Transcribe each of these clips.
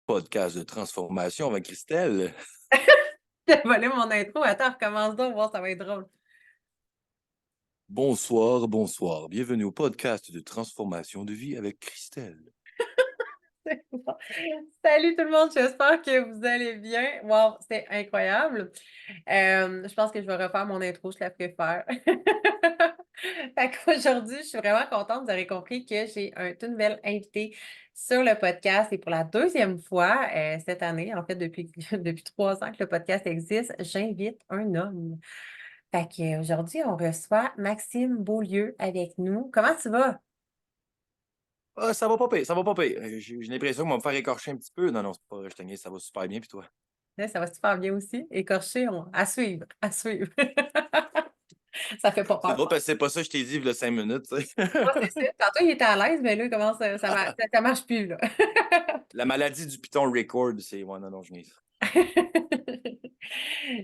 Podcast de transformation avec Christelle. T'as volé mon intro. Attends, recommence donc, voir, ça va être drôle. Bonsoir, bonsoir. Bienvenue au podcast de transformation de vie avec Christelle. Bon. Salut tout le monde, j'espère que vous allez bien. Wow, c'est incroyable. Je pense que je vais refaire mon intro, je la préfère. Fait qu'aujourd'hui, je suis vraiment contente. Vous aurez compris que j'ai un tout nouvel invité sur le podcast et pour la deuxième fois cette année, en fait, depuis 3 ans que le podcast existe, j'invite un homme. Fait qu'aujourd'hui, on reçoit Maxime Beaulieu avec nous. Comment tu vas? Ah, ça va pas pire, ça va pas pire. J'ai l'impression qu'on va me faire écorcher un petit peu. Non, non, c'est pas vrai, je te niaise, ça va super bien, puis toi? Ouais, ça va super bien aussi. Écorché, à suivre, à suivre. Ça fait pas C'est peur. drôle parce que c'est pas ça que je t'ai dit il y a 5 minutes, tu sais. Moi, c'est ça. Tantôt, il était à l'aise, mais là, il commence, ça marche plus, là. La maladie du Python record, c'est... Ouais, non, non, je niaise.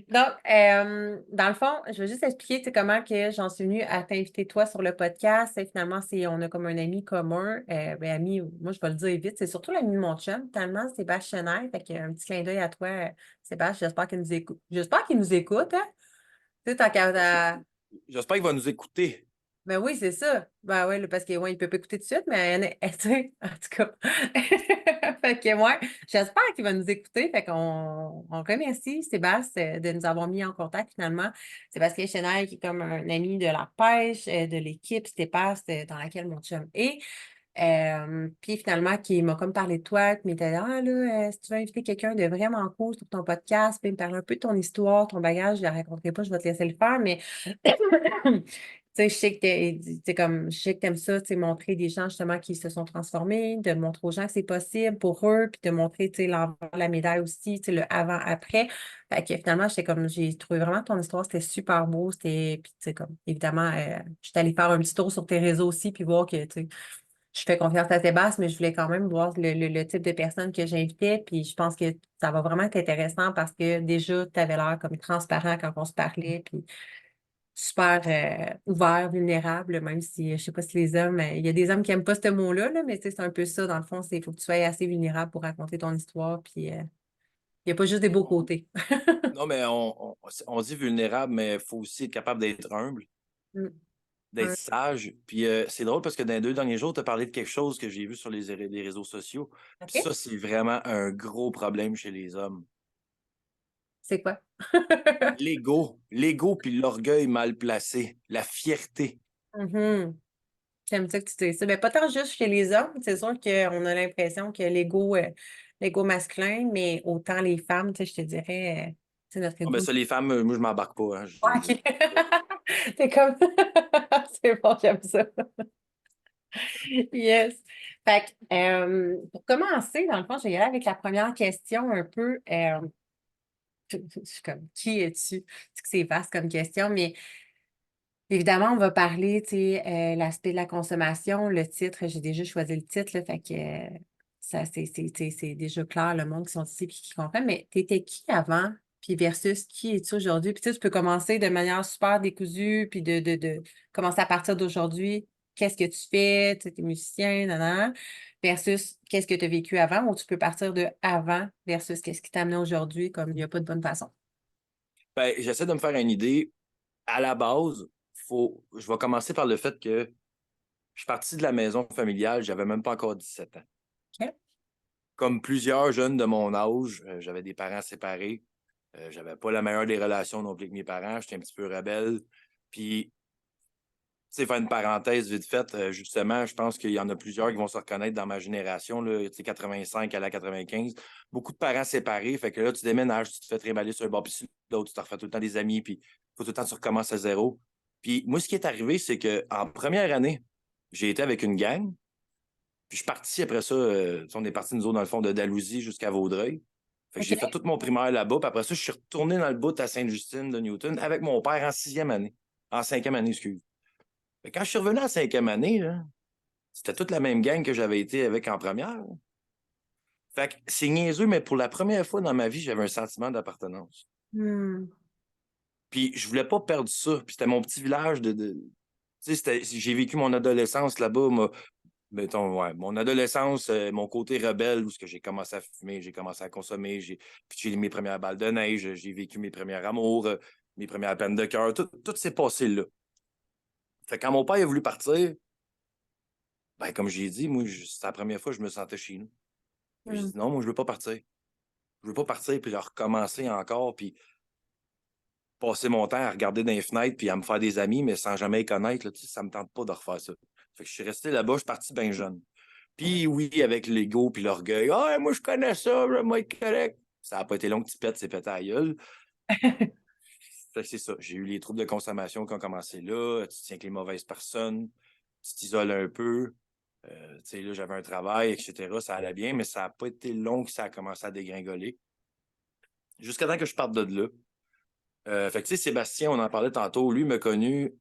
Donc, dans le fond, je vais juste expliquer, tu sais, comment que j'en suis venue à t'inviter toi sur le podcast. Et finalement, on a comme un ami commun. Ami, moi, je vais le dire vite, c'est surtout l'ami de mon chum, tellement Sébastien Chenard. Fait qu'un petit clin d'œil à toi, Sébastien, j'espère qu'il nous écoute. J'espère qu'il nous écoute, hein? Tu sais, J'espère qu'il va nous écouter. ben oui, c'est ça. Ben oui, parce qu'il ouais, il peut pas écouter tout de suite, mais tu sais, en tout cas. Fait que ouais, j'espère qu'il va nous écouter. Fait qu'on remercie Sébastien de nous avoir mis en contact finalement. Sébastien Chenel, qui est comme un ami de la pêche, de l'équipe Stépas, dans laquelle mon chum est. Puis finalement, qui m'a comme parlé de toi, qui m'était dit, ah là, si tu veux inviter quelqu'un de vraiment cool sur ton podcast, puis me parler un peu de ton histoire, ton bagage, je ne la raconterai pas, je vais te laisser le faire, mais tu sais, je sais que je sais que t'aimes ça, tu sais, montrer des gens justement qui se sont transformés, de montrer aux gens que c'est possible pour eux, puis de montrer, tu sais, l'envers de la médaille aussi, tu sais, le avant-après. Fait que finalement, j'ai trouvé vraiment ton histoire, c'était super beau, puis tu sais, comme, évidemment, je suis allée faire un petit tour sur tes réseaux aussi, puis voir que, tu sais, je fais confiance à Sébastien, mais je voulais quand même voir le type de personne que j'invitais. Puis je pense que ça va vraiment être intéressant parce que déjà, tu avais l'air comme transparent quand on se parlait, puis super ouvert, vulnérable, même si je sais pas si les hommes, il y a des hommes qui aiment pas ce mot-là, là, mais tu sais, c'est un peu ça, dans le fond, il faut que tu sois assez vulnérable pour raconter ton histoire. Puis il n'y a pas juste des beaux côtés. Non, mais on dit vulnérable, mais il faut aussi être capable d'être humble, Mm. d'être Ouais. sage. Puis c'est drôle parce que dans les 2 derniers jours, tu as parlé de quelque chose que j'ai vu sur les réseaux sociaux. Puis OK? ça, c'est vraiment un gros problème chez les hommes. C'est quoi? L'ego puis l'orgueil mal placé, la fierté. Mhm. J'aime ça que tu dis ça. Mais pas tant juste chez les hommes. C'est sûr qu'on a l'impression que l'ego masculin, mais autant les femmes, tu sais, je te dirais, c'est notre Ah ben ego. ça, les femmes, moi, je m'embarque pas. Hein. Ouais, OK. C'est comme. C'est bon, j'aime ça. Yes. Fait que, pour commencer, dans le fond, je vais y aller avec la première question un peu. Je suis comme, qui es-tu? C'est que c'est vaste comme question, mais évidemment, on va parler, tu sais, l'aspect de la consommation, le titre, j'ai déjà choisi le titre, là, fait que ça, c'est déjà clair, le monde qui sont ici et qui comprennent, mais t'étais qui avant, puis versus qui es-tu aujourd'hui? Puis tu sais, tu peux commencer de manière super décousue, puis de commencer à partir d'aujourd'hui, qu'est-ce que tu fais, tu sais, t'es musicien, nanana, versus qu'est-ce que tu as vécu avant, ou tu peux partir de avant versus qu'est-ce qui t'a amené aujourd'hui, comme il n'y a pas de bonne façon. Ben, j'essaie de me faire une idée. À la base, je vais commencer par le fait que je suis parti de la maison familiale, j'avais même pas encore 17 ans. OK? Comme plusieurs jeunes de mon âge, j'avais des parents séparés. J'avais pas la meilleure des relations non plus avec mes parents. J'étais un petit peu rebelle. Puis, tu sais, faire une parenthèse vite faite, justement, je pense qu'il y en a plusieurs qui vont se reconnaître dans ma génération, là, tu sais, 85 à la 95. Beaucoup de parents séparés. Fait que là, tu déménages, tu te fais trimballer sur un bord, puis sur l'autre, tu te refais tout le temps des amis, puis faut tout le temps que tu recommences à zéro. Puis moi, ce qui est arrivé, c'est qu'en première année, j'ai été avec une gang. Puis je suis parti après ça, on est parti nous autres dans le fond de Dalhousie jusqu'à Vaudreuil. Fait que j'ai fait OK? tout mon primaire là-bas. Puis après ça, je suis retourné dans le bout à Sainte-Justine de Newton avec mon père en 6e année. En 5e année, excuse. Fait que quand je suis revenu en 5e année, là, c'était toute la même gang que j'avais été avec en première. Fait que c'est niaiseux, mais pour la première fois dans ma vie, j'avais un sentiment d'appartenance. Hmm. Puis je voulais pas perdre ça. Puis c'était mon petit village Tu sais, j'ai vécu mon adolescence là-bas. Mettons, ouais, mon adolescence, mon côté rebelle, où ce que j'ai commencé à fumer, j'ai commencé à consommer, j'ai mes premières balles de neige, j'ai vécu mes premiers amours, mes premières peines de cœur, tout s'est passé là. Fait que quand mon père a voulu partir, ben, comme j'ai dit, moi, c'était la première fois que je me sentais chez nous. J'ai Mm. dit non, moi, je veux pas partir. Je veux pas partir puis recommencer encore, puis passer mon temps à regarder dans les fenêtres puis à me faire des amis, mais sans jamais les connaître, là, tu sais, ça me tente pas de refaire ça. Fait que je suis resté là-bas, je suis parti bien jeune. Puis oui, avec l'ego puis l'orgueil. Ah, moi, je connais ça, je vais être correct. Ça n'a pas été long que tu pètes, c'est pété à la gueule. Fait que c'est ça. J'ai eu les troubles de consommation qui ont commencé là. Tu tiens avec les mauvaises personnes. Tu t'isoles un peu. Tu sais, là, j'avais un travail, etc. Ça allait bien, mais ça n'a pas été long que ça a commencé à dégringoler. Jusqu'à temps que je parte de là. Fait que, tu sais, Sébastien, on en parlait tantôt. Lui m'a connu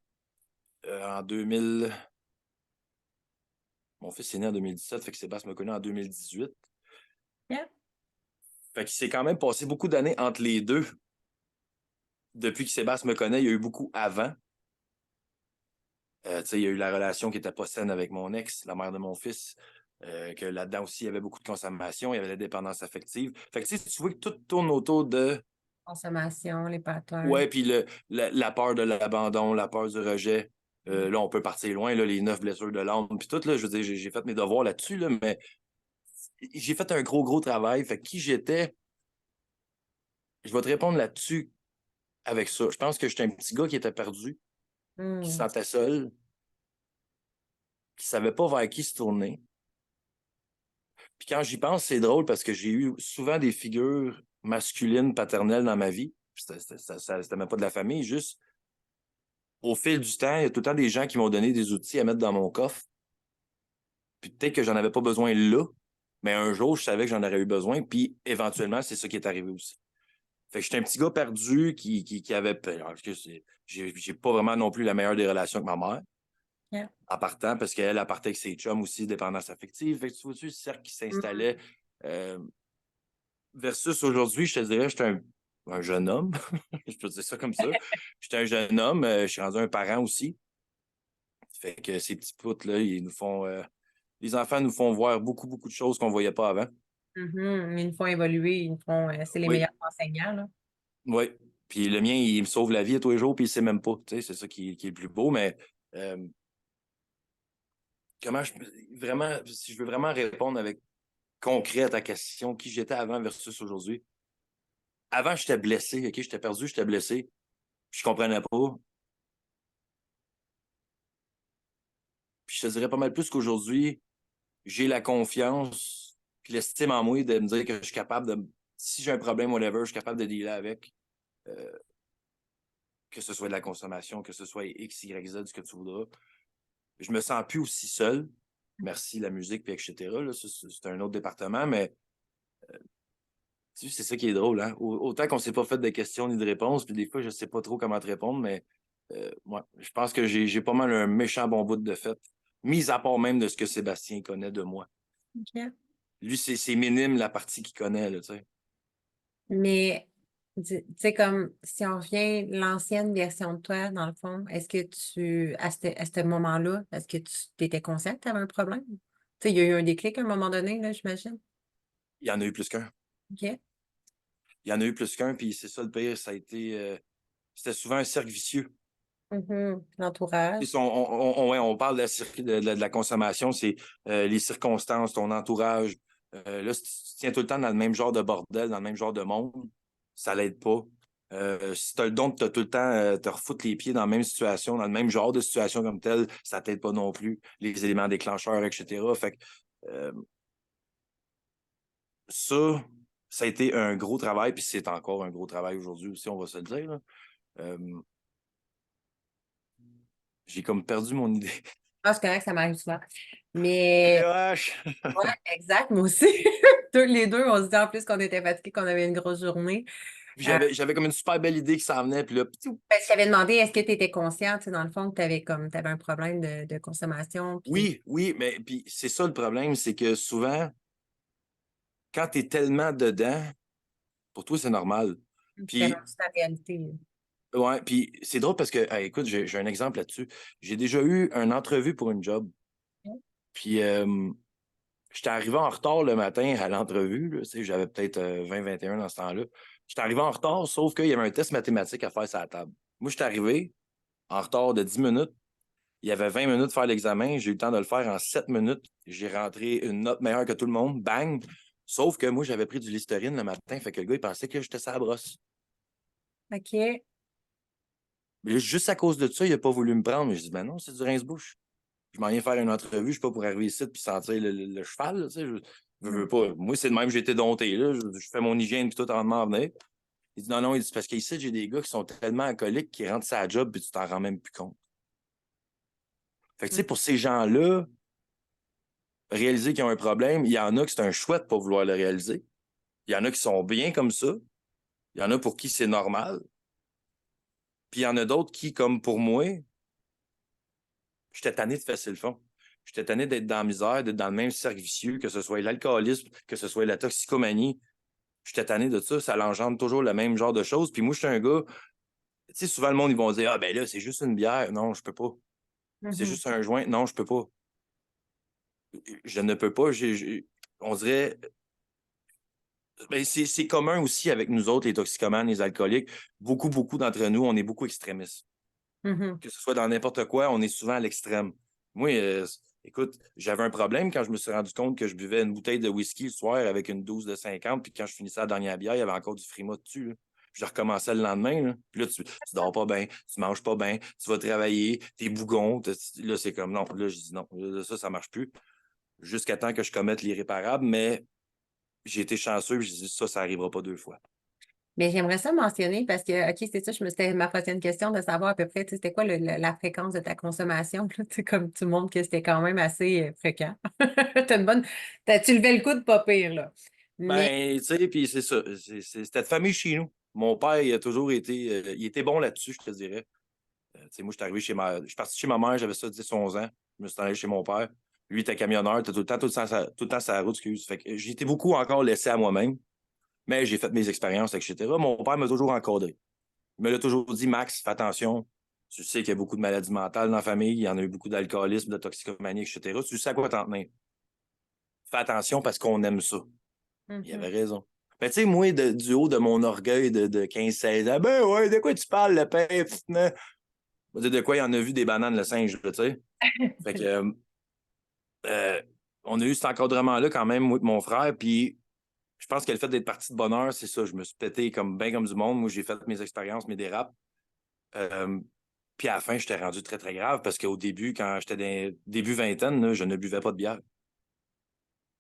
en 2000. Mon fils est né en 2017, fait que Sébastien m'a connu en 2018. Yeah. Fait qu'il s'est quand même passé beaucoup d'années entre les deux. Depuis que Sébastien me connaît, il y a eu beaucoup avant. Tu sais, il y a eu la relation qui n'était pas saine avec mon ex, la mère de mon fils, que là-dedans aussi, il y avait beaucoup de consommation, il y avait la dépendance affective. Fait que tu vois que tout tourne autour de, Consommation, les patterns. ouais, puis la peur de l'abandon, la peur du rejet. Là, on peut partir loin, là, les 9 blessures de l'âme, puis tout, là, je veux dire, j'ai fait mes devoirs là-dessus, là, mais j'ai fait un gros travail. Fait que qui j'étais, je vais te répondre là-dessus avec ça. Je pense que j'étais un petit gars qui était perdu, qui se Mm. sentait seul, qui savait pas vers qui se tourner. Puis quand j'y pense, c'est drôle parce que j'ai eu souvent des figures masculines paternelles dans ma vie. C'était même pas de la famille, juste au fil du temps, il y a tout le temps des gens qui m'ont donné des outils à mettre dans mon coffre. Puis peut-être que j'en avais pas besoin là, mais un jour, je savais que j'en aurais eu besoin. Puis éventuellement, c'est ça qui est arrivé aussi. Fait que j'étais un petit gars perdu qui avait peur. J'ai pas vraiment non plus la meilleure des relations avec ma mère. Yeah. En partant, parce qu'elle partait avec ses chums aussi, dépendance affective. Fait que tu vois-tu, le cercle qui Mm. s'installait. Euh, Versus aujourd'hui, je te dirais, j'étais un jeune homme. Je peux dire ça comme ça. J'étais un jeune homme, je suis rendu un parent aussi. Fait que ces petits poutres-là, ils nous font. Les enfants nous font voir beaucoup de choses qu'on ne voyait pas avant. Mhm. Ils nous font évoluer, ils nous font, c'est les Oui, meilleurs enseignants, là. oui. Puis le mien, il me sauve la vie à tous les jours, puis il ne sait même pas. Tu sais, c'est ça qui est le plus beau. Mais euh, comment je vraiment, si je veux vraiment répondre avec concret à ta question, qui j'étais avant versus aujourd'hui. Avant, j'étais blessé, OK? J'étais perdu, j'étais blessé. Je comprenais pas. Puis je te dirais pas mal plus qu'aujourd'hui, j'ai la confiance puis l'estime en moi de me dire que je suis capable de. Si j'ai un problème, whatever, je suis capable de dealer avec. euh, que ce soit de la consommation, que ce soit X, Y, Z, ce que tu voudras. Je me sens plus aussi seul. Merci la musique, puis etc. Là, c'est un autre département, mais tu sais, c'est ça qui est drôle. Hein? Autant qu'on ne s'est pas fait de questions ni de réponses, puis des fois, je ne sais pas trop comment te répondre, mais ouais, je pense que j'ai pas mal un méchant bon bout de fait, mis à part même de ce que Sébastien connaît de moi. OK. Lui, c'est minime la partie qu'il connaît, là, tu sais. Mais, tu sais, comme si on revient l'ancienne version de toi, dans le fond, est-ce que à ce moment-là, est-ce que tu étais consciente que tu avais un problème? Tu sais, il y a eu un déclic à un moment donné, là, j'imagine. Il y en a eu plus qu'un. OK. Il y en a eu plus qu'un, puis c'est ça le pire, ça a été. C'était souvent un cercle vicieux. Mhm. Puis L'entourage. ouais, on parle de la consommation, c'est les circonstances, ton entourage. Là, si tu tiens tout le temps dans le même genre de bordel, dans le même genre de monde, ça l'aide pas. Si tu as le don de tout le temps te refoutre les pieds dans la même situation, dans le même genre de situation comme telle, ça t'aide pas non plus. Les éléments déclencheurs, etc. Fait que euh, ça, ça a été un gros travail, puis c'est encore un gros travail aujourd'hui aussi, on va se le dire, là. Euh, j'ai comme perdu mon idée. Ah, c'est correct, ça m'arrive souvent. Mais, TH! ouais, exact, moi aussi. Les deux, on se dit en plus qu'on était fatigués, qu'on avait une grosse journée. Puis Euh, j'avais comme une super belle idée qui s'en venait, puis là, je t'avais demandé, est-ce que tu étais consciente, tu sais, dans le fond, que tu avais comme, t'avais un problème de consommation, puis oui, mais puis c'est ça le problème, c'est que souvent, quand tu es tellement dedans, pour toi, c'est normal. c'était Puis, rendu ta réalité. ouais, puis c'est drôle parce que, écoute, j'ai un exemple là-dessus. J'ai déjà eu une entrevue pour une job. Puis, j'étais arrivé en retard le matin à l'entrevue. Là, tu sais, j'avais peut-être 20-21 dans ce temps-là. J'étais arrivé en retard, sauf qu'il y avait un test mathématique à faire sur la table. Moi, j'étais arrivé en retard de 10 minutes. Il y avait 20 minutes de faire l'examen. J'ai eu le temps de le faire en 7 minutes. J'ai rentré une note meilleure que tout le monde. Bang! Sauf que moi, j'avais pris du Listerine le matin. Fait que le gars, il pensait que j'étais sa brosse. OK. Mais juste à cause de ça, il n'a pas voulu me prendre. Mais je dis, ben non, c'est du rince-bouche. Je m'en viens faire une entrevue. Je suis pas pour arriver ici et sentir le cheval. Là, tu sais, je veux pas. Moi, c'est de même, j'ai été dompté. Là. Je fais mon hygiène et tout avant de m'en venir. Il dit, non, non, il dit, parce qu'ici, j'ai des gars qui sont tellement alcooliques qu'ils rentrent sa job puis tu t'en rends même plus compte. Fait que, tu sais, pour ces gens-là, réaliser qu'ils ont un problème, il y en a que c'est un choix de pas vouloir le réaliser. Il y en a qui sont bien comme ça. Il y en a pour qui c'est normal. Puis il y en a d'autres qui, comme pour moi, j'étais tanné de fesser le fond. J'étais tanné d'être dans la misère, d'être dans le même cercle vicieux, que ce soit l'alcoolisme, que ce soit la toxicomanie. J'étais tanné de ça. Ça l'engendre toujours le même genre de choses. Puis moi, je suis un gars, tu sais, souvent le monde, ils vont dire, ah ben là, c'est juste une bière. Non, je peux pas. C'est juste un joint. Non, je peux pas. Je ne peux pas. On dirait, ben, c'est commun aussi avec nous autres, les toxicomanes, les alcooliques. Beaucoup d'entre nous, on est beaucoup extrémistes. Que ce soit dans n'importe quoi, on est souvent à l'extrême. Moi, écoute, j'avais un problème quand je me suis rendu compte que je buvais une bouteille de whisky le soir avec une douce de 50, puis quand je finissais la dernière bière, il y avait encore du frima dessus. Là. Je recommençais le lendemain. Là. Puis là, tu dors pas bien, tu manges pas bien, tu vas travailler, t'es bougon. Là, c'est comme non. Là, je dis non. Là, ça marche plus. Jusqu'à temps que je commette l'irréparable, mais j'ai été chanceux, je dis ça n'arrivera pas 2 fois. Mais j'aimerais ça mentionner parce que, OK, c'est ça, c'était ma prochaine question de savoir à peu près, tu sais, c'était quoi la fréquence de ta consommation. Là, tu sais, comme tu montres que c'était quand même assez fréquent. T'as une bonne. Tu levais le coude pas pire, là. Mais Ben, tu sais, puis c'est ça. C'était de famille chez nous. Mon père, il a toujours été. Il était bon là-dessus, je te dirais. Tu sais, moi, je suis parti chez ma mère, j'avais ça 10 11 ans. Je me suis allé chez mon père. Lui, il était camionneur, était tout le temps sur la route, excuse. Fait que j'ai été beaucoup encore laissé à moi-même. Mais j'ai fait mes expériences, etc. Mon père m'a toujours encadré. Il me l'a toujours dit, Max, fais attention. Tu sais qu'il y a beaucoup de maladies mentales dans la famille, il y en a eu beaucoup d'alcoolisme, de toxicomanie, etc. Tu sais à quoi t'en tenir. Fais attention parce qu'on aime ça. Il avait raison. Mais tu sais, moi, du haut de mon orgueil de 15-16 ans, ben ouais, de quoi tu parles, le père? De quoi il en a vu des bananes, le singe, tu sais? Fait que, on a eu cet encadrement-là quand même, moi et mon frère, puis je pense que le fait d'être parti de bonheur, c'est ça. Je me suis pété comme bien comme du monde. Moi, j'ai fait mes expériences, mes dérapes. Euh, Puis à la fin, j'étais rendu très, très grave parce qu'au début, quand j'étais dans début vingtaine, là, je ne buvais pas de bière.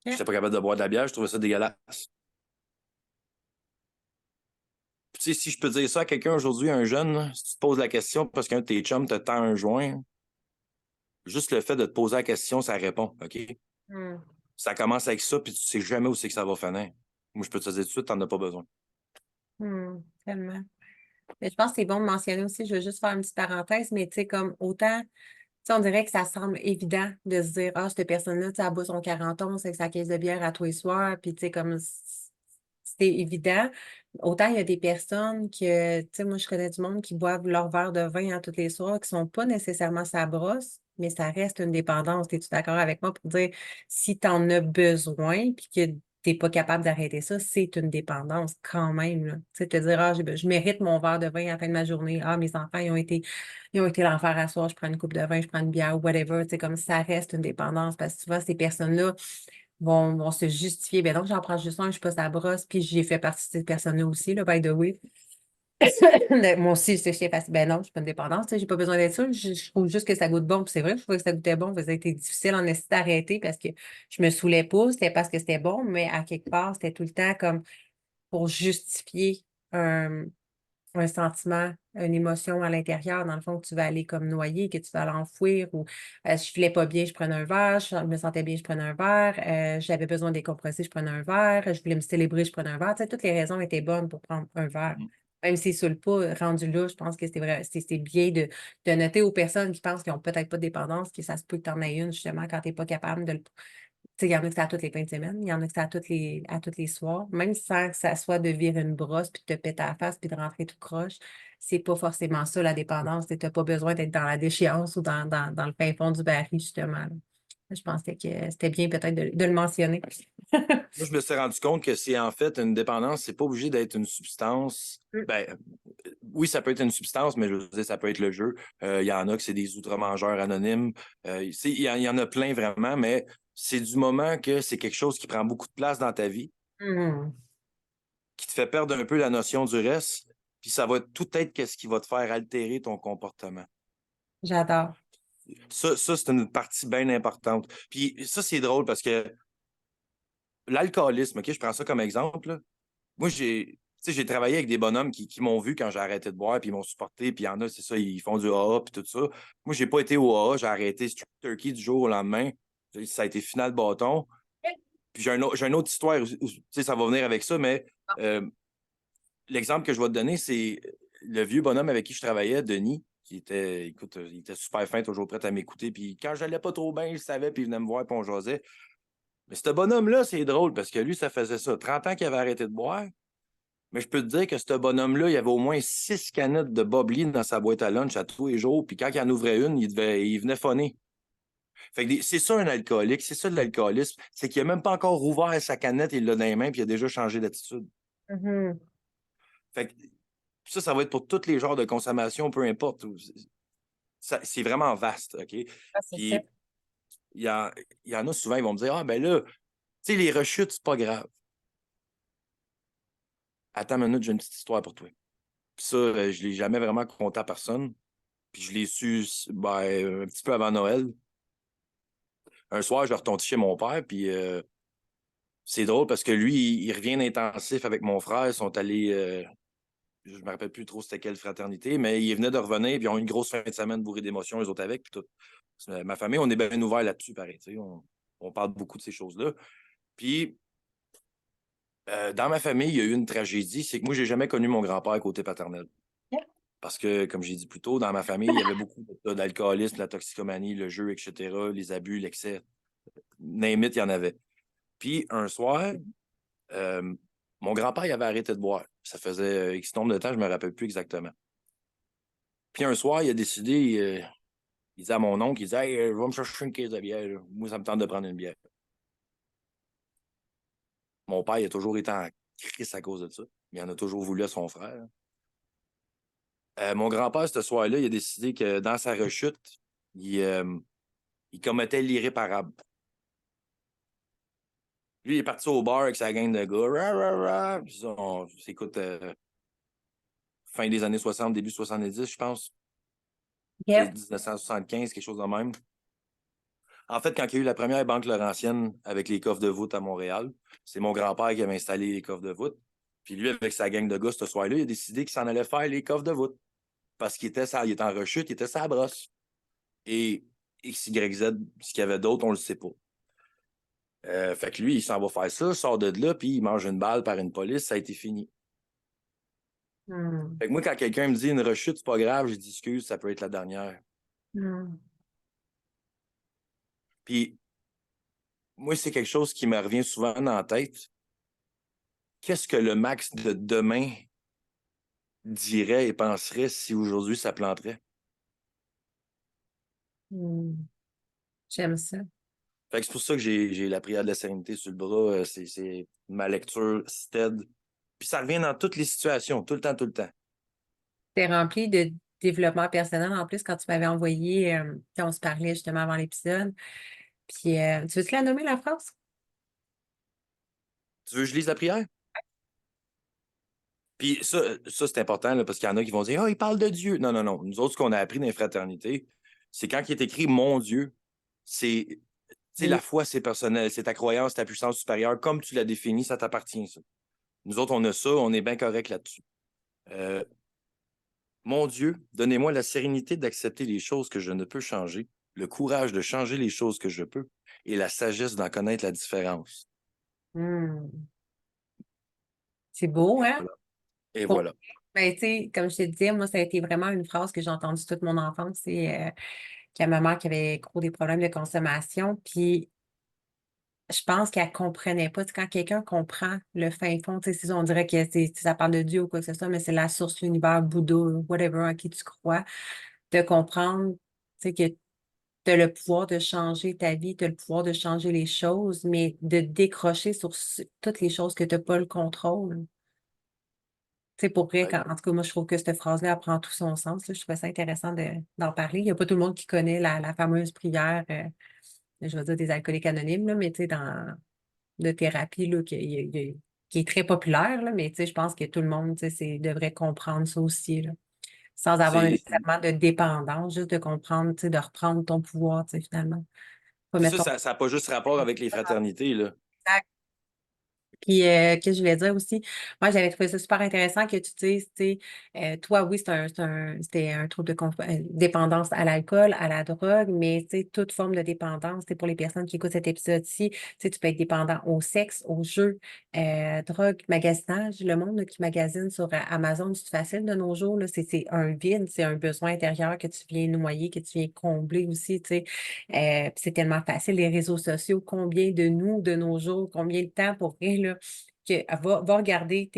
Je n'étais pas capable de boire de la bière, je trouvais ça dégueulasse. Tu sais, si je peux dire ça à quelqu'un aujourd'hui, un jeune, là, si tu te poses la question parce qu'un de tes chums te tend un joint, juste le fait de te poser la question, ça répond, OK? Ça commence avec ça, puis tu sais jamais où c'est que ça va finir. Moi, je peux te dire tout de suite, t'en as pas besoin. Tellement. Mais je pense que c'est bon de mentionner aussi, je veux juste faire une petite parenthèse, mais tu sais, comme autant, tu sais, on dirait que ça semble évident de se dire, ah, cette personne-là, tu sais, elle boit son 40 ans, c'est sa caisse de bière à tous les soirs, puis tu sais, comme c'est évident. Autant il y a des personnes que, tu sais, moi, je connais du monde qui boivent leur verre de vin tous les soirs, qui sont pas nécessairement sa brosse, mais ça reste une dépendance. Es-tu d'accord avec moi pour dire, si tu en as besoin, puis que tu n'es pas capable d'arrêter ça, c'est une dépendance quand même, là. Tu sais, te dire, ah, je mérite mon verre de vin à la fin de ma journée. Ah, mes enfants, ils ont été l'enfer à soir, je prends une coupe de vin, je prends une bière, whatever. Tu sais, comme ça reste une dépendance parce que souvent, ces personnes-là vont se justifier. Ben donc, j'en prends juste un, je passe à la brosse, puis j'ai fait partie de ces personnes-là aussi, là, by the way. Moi aussi, c'est facile. Ben non, je suis pas une dépendance, tu sais, j'ai pas besoin d'être ça. Je trouve juste que ça goûte bon. Puis c'est vrai, je trouvais que ça goûtait bon. Ça a été difficile en essayer d'arrêter parce que je me saoulais pas. C'était parce que c'était bon, mais à quelque part, c'était tout le temps comme pour justifier un sentiment, une émotion à l'intérieur, dans le fond, que tu vas aller comme noyer, que tu vas l'enfouir ou je ne filais pas bien, je prenais un verre, je me sentais bien, je prenais un verre, j'avais besoin de décompresser, je prenais un verre, je voulais me célébrer, je prenais un verre. Tu sais, toutes les raisons étaient bonnes pour prendre un verre. Même si sur le pas, rendu là, je pense que c'est vrai, c'est bien de noter aux personnes qui pensent qu'ils n'ont peut-être pas de dépendance, que ça se peut que tu en aies une, justement, quand tu n'es pas capable de le. Tu sais, il y en a que c'est à toutes les fins de semaine, il y en a que c'est à tous les soirs, même sans que ça soit de virer une brosse, puis de te péter à la face, puis de rentrer tout croche. C'est pas forcément ça, la dépendance. Tu n'as pas besoin d'être dans la déchéance ou dans le fin fond du baril, justement, là. Je pensais que c'était bien peut-être de le mentionner. Moi, je me suis rendu compte que c'est en fait une dépendance, c'est pas obligé d'être une substance. Mm. Ben, oui, ça peut être une substance, mais je veux dire, ça peut être le jeu. Il y en a que c'est des outre-mangeurs anonymes. Il y en a plein vraiment, mais c'est du moment que c'est quelque chose qui prend beaucoup de place dans ta vie, Mm. qui te fait perdre un peu la notion du reste, puis ça va tout être qu'est-ce qui va te faire altérer ton comportement. J'adore. Ça c'est une partie bien importante. Puis ça, c'est drôle parce que l'alcoolisme, OK, je prends ça comme exemple, là. Moi, j'ai travaillé avec des bonhommes qui m'ont vu quand j'ai arrêté de boire, puis ils m'ont supporté, puis il y en a, c'est ça, ils font du AA, puis tout ça. Moi, j'ai pas été au AA, j'ai arrêté strict turkey du jour au lendemain. Ça a été final bâton. Puis j'ai une autre histoire où, tu sais, ça va venir avec ça, mais euh, l'exemple que je vais te donner, c'est le vieux bonhomme avec qui je travaillais, Denis, qui était, écoute, il était super fin, toujours prêt à m'écouter. Puis quand j'allais pas trop bien, il savait, puis il venait me voir, puis on jasait. Mais ce bonhomme-là, c'est drôle parce que lui, ça faisait ça. 30 ans qu'il avait arrêté de boire. Mais je peux te dire que ce bonhomme-là, il avait au moins 6 canettes de Bob dans sa boîte à lunch à tous les jours. Puis quand il en ouvrait une, il venait phoner. Fait que c'est ça un alcoolique, c'est ça de l'alcoolisme. C'est qu'il n'a même pas encore ouvert sa canette, il l'a dans les mains, puis il a déjà changé d'attitude. Mhm. Fait que ça va être pour tous les genres de consommation, peu importe. C'est vraiment vaste, OK? Ah, c'est ça. Puis il y en a souvent, ils vont me dire: Ah, ben là, tu sais, les rechutes, c'est pas grave. Attends une minute, j'ai une petite histoire pour toi. Puis ça, je ne l'ai jamais vraiment conté à personne. Puis je l'ai su ben, un petit peu avant Noël. Un soir, je retourne chez mon père, puis c'est drôle parce que lui, il revient d'intensif avec mon frère. Ils sont allés, je me rappelle plus trop c'était quelle fraternité, mais ils venaient de revenir, puis ils ont eu une grosse fin de semaine bourrée d'émotions, eux autres avec, puis tout. Ma famille, on est bien ouvert là-dessus, pareil. On parle beaucoup de ces choses-là. Puis, dans ma famille, il y a eu une tragédie, c'est que moi, j'ai jamais connu mon grand-père côté paternel. Parce que, comme j'ai dit plus tôt, dans ma famille, il y avait beaucoup d'alcoolisme, la toxicomanie, le jeu, etc., les abus, l'excès. Name it, il y en avait. Puis, un soir, euh, mon grand-père il avait arrêté de boire. Ça faisait X nombre de temps, je ne me rappelle plus exactement. Puis, un soir, il a décidé, il dit à mon oncle, il dit: Hey, va me chercher une caisse de bière, là. Moi, ça me tente de prendre une bière. Mon père, il a toujours été en crise à cause de ça. Il en a toujours voulu à son frère. Mon grand-père, ce soir-là, il a décidé que dans sa rechute, il commettait l'irréparable. Lui, il est parti au bar avec sa gang de gars. Rah, rah, rah. Puis ça, écoute, fin des années 60, début 70, je pense. Yeah. 1975, quelque chose de même. En fait, quand il y a eu la première banque Laurentienne avec les coffres de voûte à Montréal, c'est mon grand-père qui avait installé les coffres de voûte. Puis lui, avec sa gang de gars, ce soir-là, il a décidé qu'il s'en allait faire les coffres de voûte. Parce il était en rechute, il était sa brosse. Et X, Y, Z, ce qu'il y avait d'autre, on le sait pas. Fait que lui, il s'en va faire ça, sort de là, puis il mange une balle par une police, ça a été fini. Hmm. Fait que moi, quand quelqu'un me dit une rechute, c'est pas grave, je dis excuse, ça peut être la dernière. Hmm. Puis moi, c'est quelque chose qui me revient souvent dans la tête. Qu'est-ce que le Max de demain dirait et penserait si aujourd'hui ça planterait? Hmm. J'aime ça. Fait que c'est pour ça que j'ai la prière de la sérénité sur le bras. C'est ma lecture stead. Puis ça revient dans toutes les situations, tout le temps, tout le temps. T'es rempli de développement personnel en plus quand tu m'avais envoyé, quand on se parlait justement avant l'épisode. Puis, tu veux-tu la nommer la phrase? Tu veux que je lise la prière? Puis ça c'est important là, parce qu'il y en a qui vont dire: Ah, il parle de Dieu. Non, non, non. Nous autres, ce qu'on a appris dans les fraternités, c'est quand il est écrit mon Dieu, c'est la Oui. foi, c'est personnel, c'est ta croyance, ta puissance supérieure, comme tu l'as défini, ça t'appartient, ça. Nous autres, on a ça, on est bien correct là-dessus. Euh, Mon Dieu, donnez-moi la sérénité d'accepter les choses que je ne peux changer, le courage de changer les choses que je peux et la sagesse d'en connaître la différence. Hmm. C'est beau, Et hein? voilà. Et Pour- voilà. Ben, tu sais, comme je te disais, moi, ça a été vraiment une phrase que j'ai entendue toute mon enfance. C'est qu'il y a ma mère qui avait gros des problèmes de consommation. Puis, je pense qu'elle comprenait pas. Tu sais, quand quelqu'un comprend le fin fond, tu sais, on dirait que ça parle de Dieu ou quoi que ce soit, mais c'est la source, l'univers, Bouddha, whatever, en qui tu crois, de comprendre, tu sais, que tu as le pouvoir de changer ta vie, tu as le pouvoir de changer les choses, mais de décrocher sur toutes les choses que tu n'as pas le contrôle. Tu sais, pour vrai, Ouais. en tout cas, moi, je trouve que cette phrase-là elle prend tout son sens, là. Je trouvais ça intéressant d'en parler. Il n'y a pas tout le monde qui connaît la fameuse prière, je vais dire des alcooliques anonymes, là, mais tu sais, de thérapie, là, qui est très populaire, là, mais tu sais, je pense que tout le monde, tu sais, devrait comprendre ça aussi, là, sans avoir C'est nécessairement de dépendance, juste de comprendre, tu sais, de reprendre ton pouvoir, tu sais, finalement. Pas c'est ça, mettre ça n'a pas juste rapport avec les fraternités, là. Puis, que je voulais dire aussi, moi, j'avais trouvé ça super intéressant que tu dises, tu sais, toi, oui, c'était un trouble de dépendance à l'alcool, à la drogue, mais tu sais, toute forme de dépendance, c'est pour les personnes qui écoutent cet épisode-ci, tu sais, tu peux être dépendant au sexe, au jeu, drogue, magasinage. Le monde là, qui magasine sur Amazon, c'est facile de nos jours, là, c'est un vide, c'est un besoin intérieur que tu viens noyer, que tu viens combler aussi, tu sais. Puis c'est tellement facile, les réseaux sociaux, combien de nous, de nos jours, combien de temps pour vrai, là, va regarder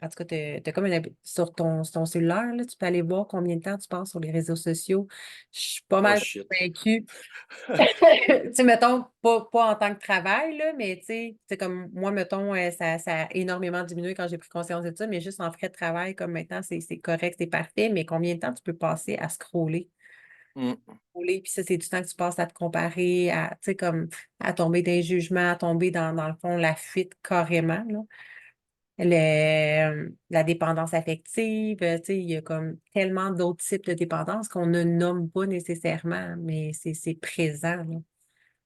en tout cas, t'as comme sur ton cellulaire, là, tu peux aller voir combien de temps tu passes sur les réseaux sociaux. Je suis pas Oh mal shit. convaincue. Tu sais, mettons, pas en tant que travail, là, mais tu sais, c'est comme moi, mettons, ça a énormément diminué quand j'ai pris conscience de ça, mais juste en frais de travail, comme maintenant, c'est correct, c'est parfait, mais combien de temps tu peux passer à scroller? Mm. Puis ça, c'est du temps que tu passes à te comparer, tu sais, comme à tomber dans les jugements, à tomber dans le fond, la fuite carrément, là. La dépendance affective, tu sais, il y a comme tellement d'autres types de dépendance qu'on ne nomme pas nécessairement, mais c'est présent, là.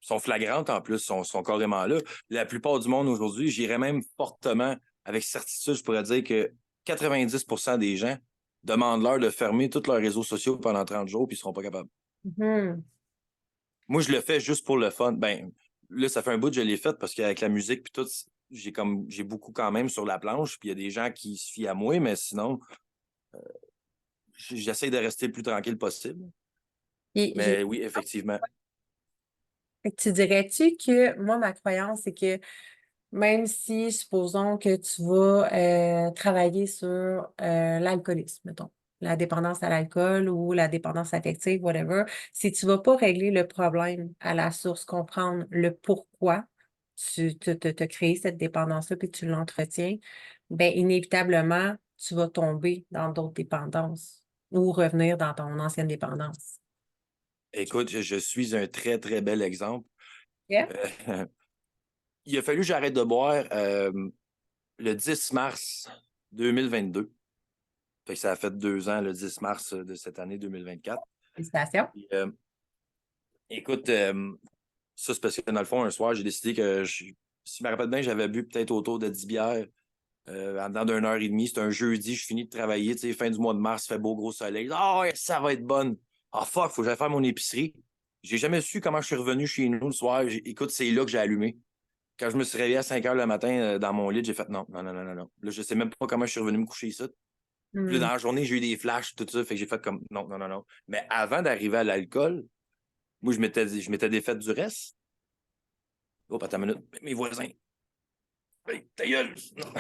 Sont flagrantes en plus, sont carrément là. La plupart du monde aujourd'hui, j'irais même fortement, avec certitude, je pourrais dire que 90% des gens demandent-leur de fermer tous leurs réseaux sociaux pendant 30 jours puis ils ne seront pas capables. Mhm. Moi, je le fais juste pour le fun. Ben, là, ça fait un bout que je l'ai fait parce qu'avec la musique puis tout, j'ai beaucoup quand même sur la planche, puis il y a des gens qui se fient à moi, mais sinon, j'essaie de rester le plus tranquille possible. Et Mais oui, effectivement. fait que tu dirais-tu que moi, ma croyance, c'est que même si, supposons que tu vas travailler sur l'alcoolisme, mettons, la dépendance à l'alcool ou la dépendance affective, whatever, si tu ne vas pas régler le problème à la source, comprendre le pourquoi tu te crées cette dépendance-là puis tu l'entretiens, bien, inévitablement, tu vas tomber dans d'autres dépendances ou revenir dans ton ancienne dépendance. Écoute, je suis un très, très bel exemple. Yeah. Euh, il a fallu que j'arrête de boire le 10 mars 2022. Fait que ça a fait 2 ans, le 10 mars de cette année 2024. Félicitations. Puis, écoute, ça, c'est parce que dans le fond, un soir, j'ai décidé que, si je me rappelle bien, j'avais bu peut-être autour de 10 bières en dedans d'une heure et demie. C'était un jeudi, je finis de travailler, tu sais, fin du mois de mars, il fait beau gros soleil. Ah ouais, ça va être bonne. Ah fuck, faut que j'aille faire mon épicerie. J'ai jamais su comment je suis revenu chez nous le soir. Écoute, c'est là que j'ai allumé. Quand je me suis réveillé à 5 heures le matin dans mon lit, j'ai fait non, non, non, non, non, non. Là, je sais même pas comment je suis revenu me coucher ici. Puis là, Hmm. dans la journée, j'ai eu des flashs, tout ça. Fait que j'ai fait comme non, non, non, non. Mais avant d'arriver à l'alcool, moi, je m'étais défait du reste. Oh, attends une minute. Mes voisins. Hey, ta gueule! Non.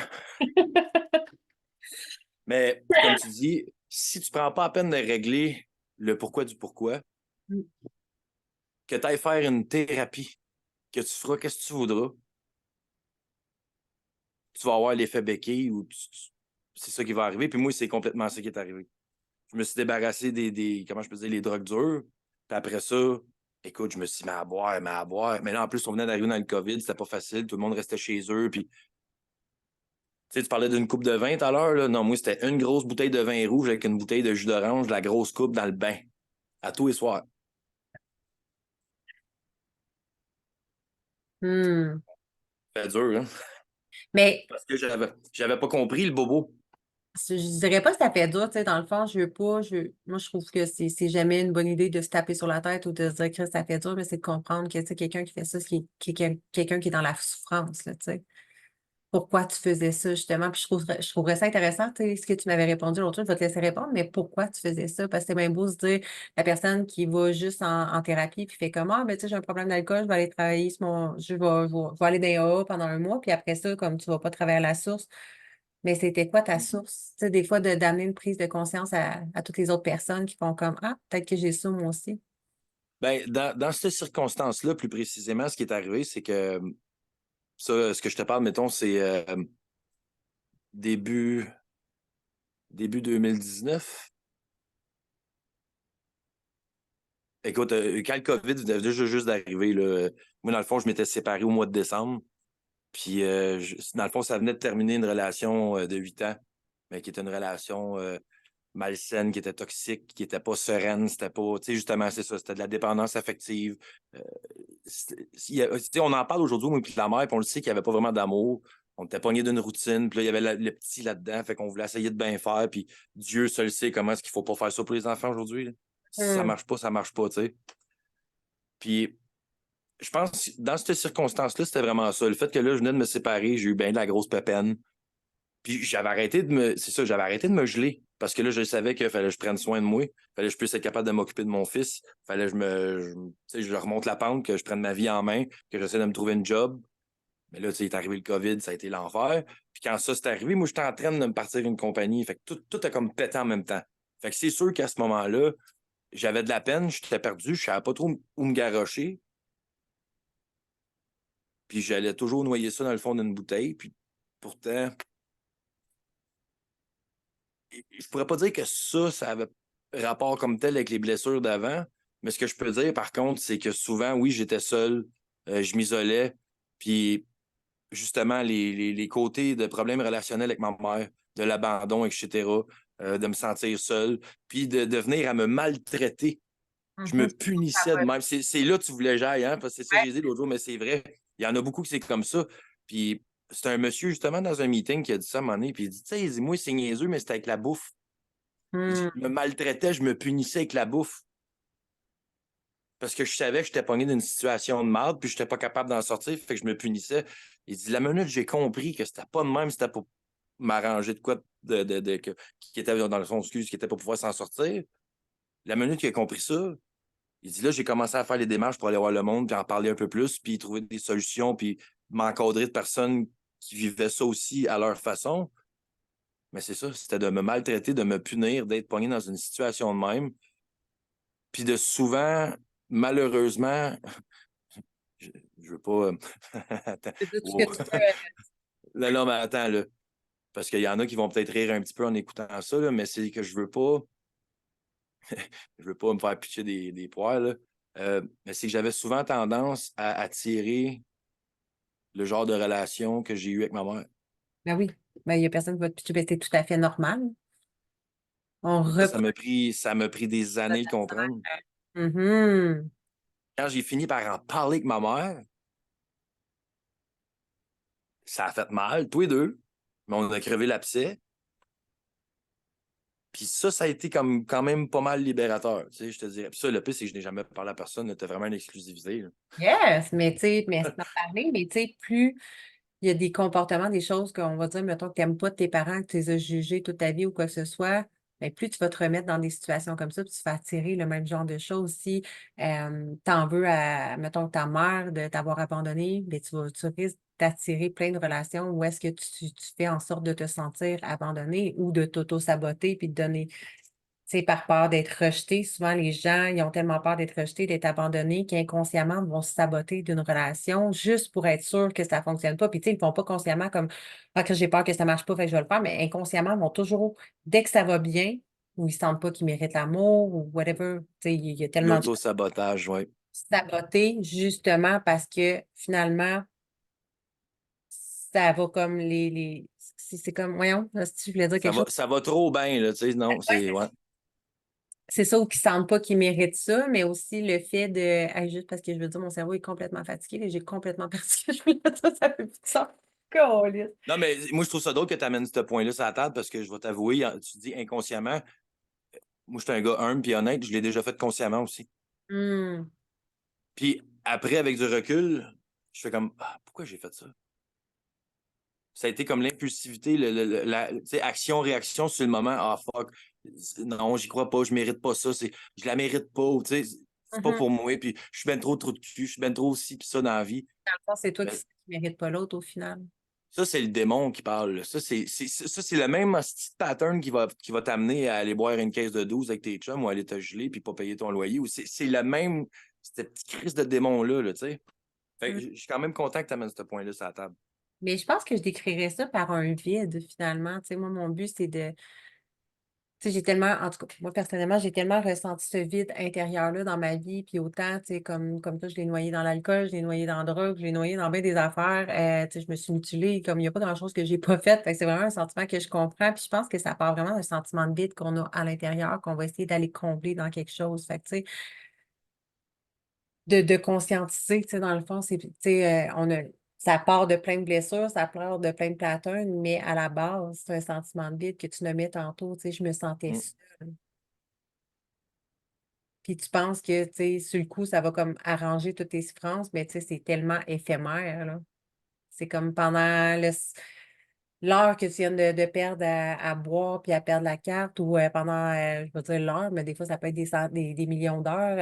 Mais comme tu dis, si tu prends pas la peine de régler le pourquoi du pourquoi, que tu ailles faire une thérapie, que tu feras qu'est-ce que tu voudras, tu vas avoir l'effet béquille ou c'est ça qui va arriver. Puis moi, c'est complètement ça qui est arrivé. Je me suis débarrassé comment je peux dire, les drogues dures. Puis après ça, écoute, je me suis mis à boire, mais à boire. Mais là, en plus, on venait d'arriver dans le COVID, c'était pas facile. Tout le monde restait chez eux. Puis, tu sais, tu parlais d'une coupe de vin tout à l'heure, là. Non, moi, c'était une grosse bouteille de vin rouge avec une bouteille de jus d'orange, la grosse coupe dans le bain. À tous les soirs. Hmm. C'était dur, hein? Mais Parce que j'avais pas compris le bobo. je dirais pas que ça fait dur, tu sais, dans le fond, moi, je trouve que c'est jamais une bonne idée de se taper sur la tête ou de se dire que ça fait dur, mais c'est de comprendre que, tu sais, quelqu'un qui fait ça, quelqu'un qui est dans la souffrance, là, tu sais. Pourquoi tu faisais ça, justement? Puis je trouverais ça intéressant, tu sais, ce que tu m'avais répondu l'autre jour, je vais te laisser répondre, mais pourquoi tu faisais ça? Parce que c'est bien beau se dire, la personne qui va juste en thérapie puis fait comme, ah, ben, tu sais, j'ai un problème d'alcool, je vais aller travailler je vais aller dans les AA pendant un mois, puis après ça, comme tu vas pas travailler à la source, mais c'était quoi ta source? Tu sais, des fois, d'amener une prise de conscience à toutes les autres personnes qui font comme, ah, peut-être que j'ai ça moi aussi. Ben, dans cette circonstance-là, plus précisément, ce qui est arrivé, c'est que ça, ce que je te parle, mettons, c'est début, début 2019. Écoute, quand le COVID venait juste d'arriver, là, moi, dans le fond, je m'étais séparé au mois de décembre. Puis, dans le fond, ça venait de terminer une relation de 8 ans, mais qui était une relation malsaine, qui était toxique, qui était pas sereine. C'était pas, tu sais, justement, c'est ça, c'était de la dépendance affective. Euh, tu sais, on en parle aujourd'hui, moi, puis la mère, puis on le sait qu'il n'y avait pas vraiment d'amour. On était pogné d'une routine, puis là, il y avait le petit là-dedans, fait qu'on voulait essayer de bien faire, puis Dieu seul sait comment est-ce qu'il faut pas faire ça pour les enfants aujourd'hui, là. Si ça Hmm. marche pas, ça marche pas, tu sais. Puis je pense que dans cette circonstance-là, c'était vraiment ça. Le fait que là, je venais de me séparer, j'ai eu bien de la grosse pépine. Puis j'avais arrêté de me. C'est ça, j'avais arrêté de me geler. Parce que là, je savais qu'il fallait que je prenne soin de moi. Fallait que je puisse être capable de m'occuper de mon fils. Fallait que tu sais, je remonte la pente, que je prenne ma vie en main, que j'essaie de me trouver une job. Mais là, tu sais, il est arrivé le COVID, ça a été l'enfer. Puis quand ça s'est arrivé, moi, j'étais en train de me partir une compagnie. Fait que tout a comme pété en même temps. Fait que c'est sûr qu'à ce moment-là, j'avais de la peine, j'étais perdu, je savais pas trop où me garrocher. Puis j'allais toujours noyer ça dans le fond d'une bouteille. Puis pourtant, je pourrais pas dire que ça avait rapport comme tel avec les blessures d'avant. Mais ce que je peux dire, par contre, c'est que souvent, oui, j'étais seul, je m'isolais. Puis justement, les côtés de problèmes relationnels avec ma mère, de l'abandon, etc., de me sentir seul, puis de venir à me maltraiter. Je me Mhm. punissais de même. C'est là que tu voulais que j'aille, hein? Parce que c'est ça que j'ai dit l'autre jour, mais c'est vrai. Il y en a beaucoup qui c'est comme ça. Puis c'est un monsieur, justement, dans un meeting qui a dit ça à un moment donné. Puis il dit, tu sais, il dit, moi, c'est niaiseux, mais c'était avec la bouffe. Il dit, Hmm. je me maltraitais, je me punissais avec la bouffe. Parce que je savais que j'étais pogné d'une situation de merde, puis je n'étais pas capable d'en sortir, fait que je me punissais. Il dit, la minute j'ai compris que c'était pas de même, c'était pour m'arranger de quoi qui était dans le fond, excuse, qui était pour pouvoir s'en sortir. La minute qu'il a compris ça, il dit là, j'ai commencé à faire les démarches pour aller voir le monde, puis en parler un peu plus, puis trouver des solutions, puis m'encadrer de personnes qui vivaient ça aussi à leur façon. Mais c'est ça, c'était de me maltraiter, de me punir, d'être pogné dans une situation de même, puis de souvent, malheureusement, je veux pas. Attends. C'est tout ce que Wow. tu peux. Là, non, mais attends, là. Parce qu'il y en a qui vont peut-être rire un petit peu en écoutant ça, là, mais c'est que je veux pas me faire pitcher des poires, là. Mais c'est que j'avais souvent tendance à attirer le genre de relation que j'ai eu avec ma mère. Ben oui. Ben, il n'y a personne qui va te pitcher. Ben, c'est tout à fait normal. On Mais ça reprend m'a pris des années de notre comprendre. Mhm. Quand j'ai fini par en parler avec ma mère, ça a fait mal, tous les deux. Mais on a crevé l'abcès. Puis ça a été comme quand même pas mal libérateur, tu sais, je te dirais. Puis ça, le pire, c'est que je n'ai jamais parlé à personne. C'était vraiment une exclusivité, là. Yes, mais tu sais, mais c'est en parler, mais tu sais, plus il y a des comportements, des choses qu'on va dire, mettons, que tu n'aimes pas de tes parents, que tu les as jugés toute ta vie ou quoi que ce soit, mais plus tu vas te remettre dans des situations comme ça, puis tu vas attirer le même genre de choses. Si t'en veux à, mettons, ta mère de t'avoir abandonné, ben, tu risques d'attirer plein de relations où est-ce que tu fais en sorte de te sentir abandonné ou de t'auto-saboter puis de donner c'est par peur d'être rejeté. Souvent, les gens, ils ont tellement peur d'être rejetés, d'être abandonnés, qu'inconsciemment vont se saboter d'une relation juste pour être sûr que ça ne fonctionne pas. Puis, tu sais, ils ne font pas consciemment comme, ah, que j'ai peur que ça ne marche pas, fait que je vais le faire, mais inconsciemment, ils vont toujours, dès que ça va bien, ou ils ne sentent pas qu'ils méritent l'amour, ou whatever, tu sais, il y a tellement de choses L'auto-sabotage, oui. saboter, justement, parce que finalement, ça va comme c'est comme, voyons, si tu voulais dire Ça quelque va, chose. ça va trop bien, là, tu sais, non, c'est, ouais. C'est ça, ou qu'ils sentent pas qu'ils méritent ça, mais aussi le fait de. Hey, juste parce que je veux dire, mon cerveau est complètement fatigué, là, j'ai complètement perdu ce que je voulais dire, ça fait plus de sens. Câlisse. Non, mais moi, je trouve ça drôle que tu amènes ce point-là sur la table parce que je vais t'avouer, tu dis inconsciemment, moi, je suis un gars humble puis honnête, je l'ai déjà fait consciemment aussi. Hmm. Puis après, avec du recul, je fais comme, ah, pourquoi j'ai fait ça? Ça a été comme l'impulsivité, tu sais, action-réaction sur le moment. Ah, fuck, non, j'y crois pas, je mérite pas ça, je la mérite pas, tu sais, c'est pas Mhm. pour moi, puis je suis ben trop de cul, je suis ben trop ci, puis ça dans la vie. Dans le fond, c'est toi Mais qui ne mérites pas l'autre au final. Ça, c'est le démon qui parle. Là. Ça, c'est le même petit pattern qui va t'amener à aller boire une caisse de 12 avec tes chums ou aller te geler puis pas payer ton loyer. Ou c'est le même, cette petite crise de démon-là, là, tu sais. Fait que Mm. je suis quand même content que tu amènes ce point-là sur la table. Mais je pense que je décrirais ça par un vide, finalement. Tu sais, moi, mon but, c'est de. Tu sais, j'ai tellement, en tout cas, moi, personnellement, j'ai tellement ressenti ce vide intérieur-là dans ma vie. Puis autant, tu sais, comme toi, je l'ai noyé dans l'alcool, je l'ai noyé dans la drogue, je l'ai noyé dans bien des affaires. Tu sais, je me suis mutilée, comme il n'y a pas grand-chose que j'ai pas fait. Fait que c'est vraiment un sentiment que je comprends. Puis je pense que ça part vraiment d'un sentiment de vide qu'on a à l'intérieur, qu'on va essayer d'aller combler dans quelque chose. Fait que, tu sais, de conscientiser, tu sais, dans le fond, c'est, tu sais, ça part de plein de blessures, ça part de plein de patterns, mais à la base, c'est un sentiment de vide que tu nommais tantôt, tu sais, je me sentais Mm. seule. Puis tu penses que, tu sais, sur le coup, ça va comme arranger toutes tes souffrances, mais tu sais, c'est tellement éphémère, là. C'est comme pendant l'heure que tu viens de perdre à boire puis à perdre la carte ou pendant, je vais dire l'heure, mais des fois, ça peut être des millions d'heures,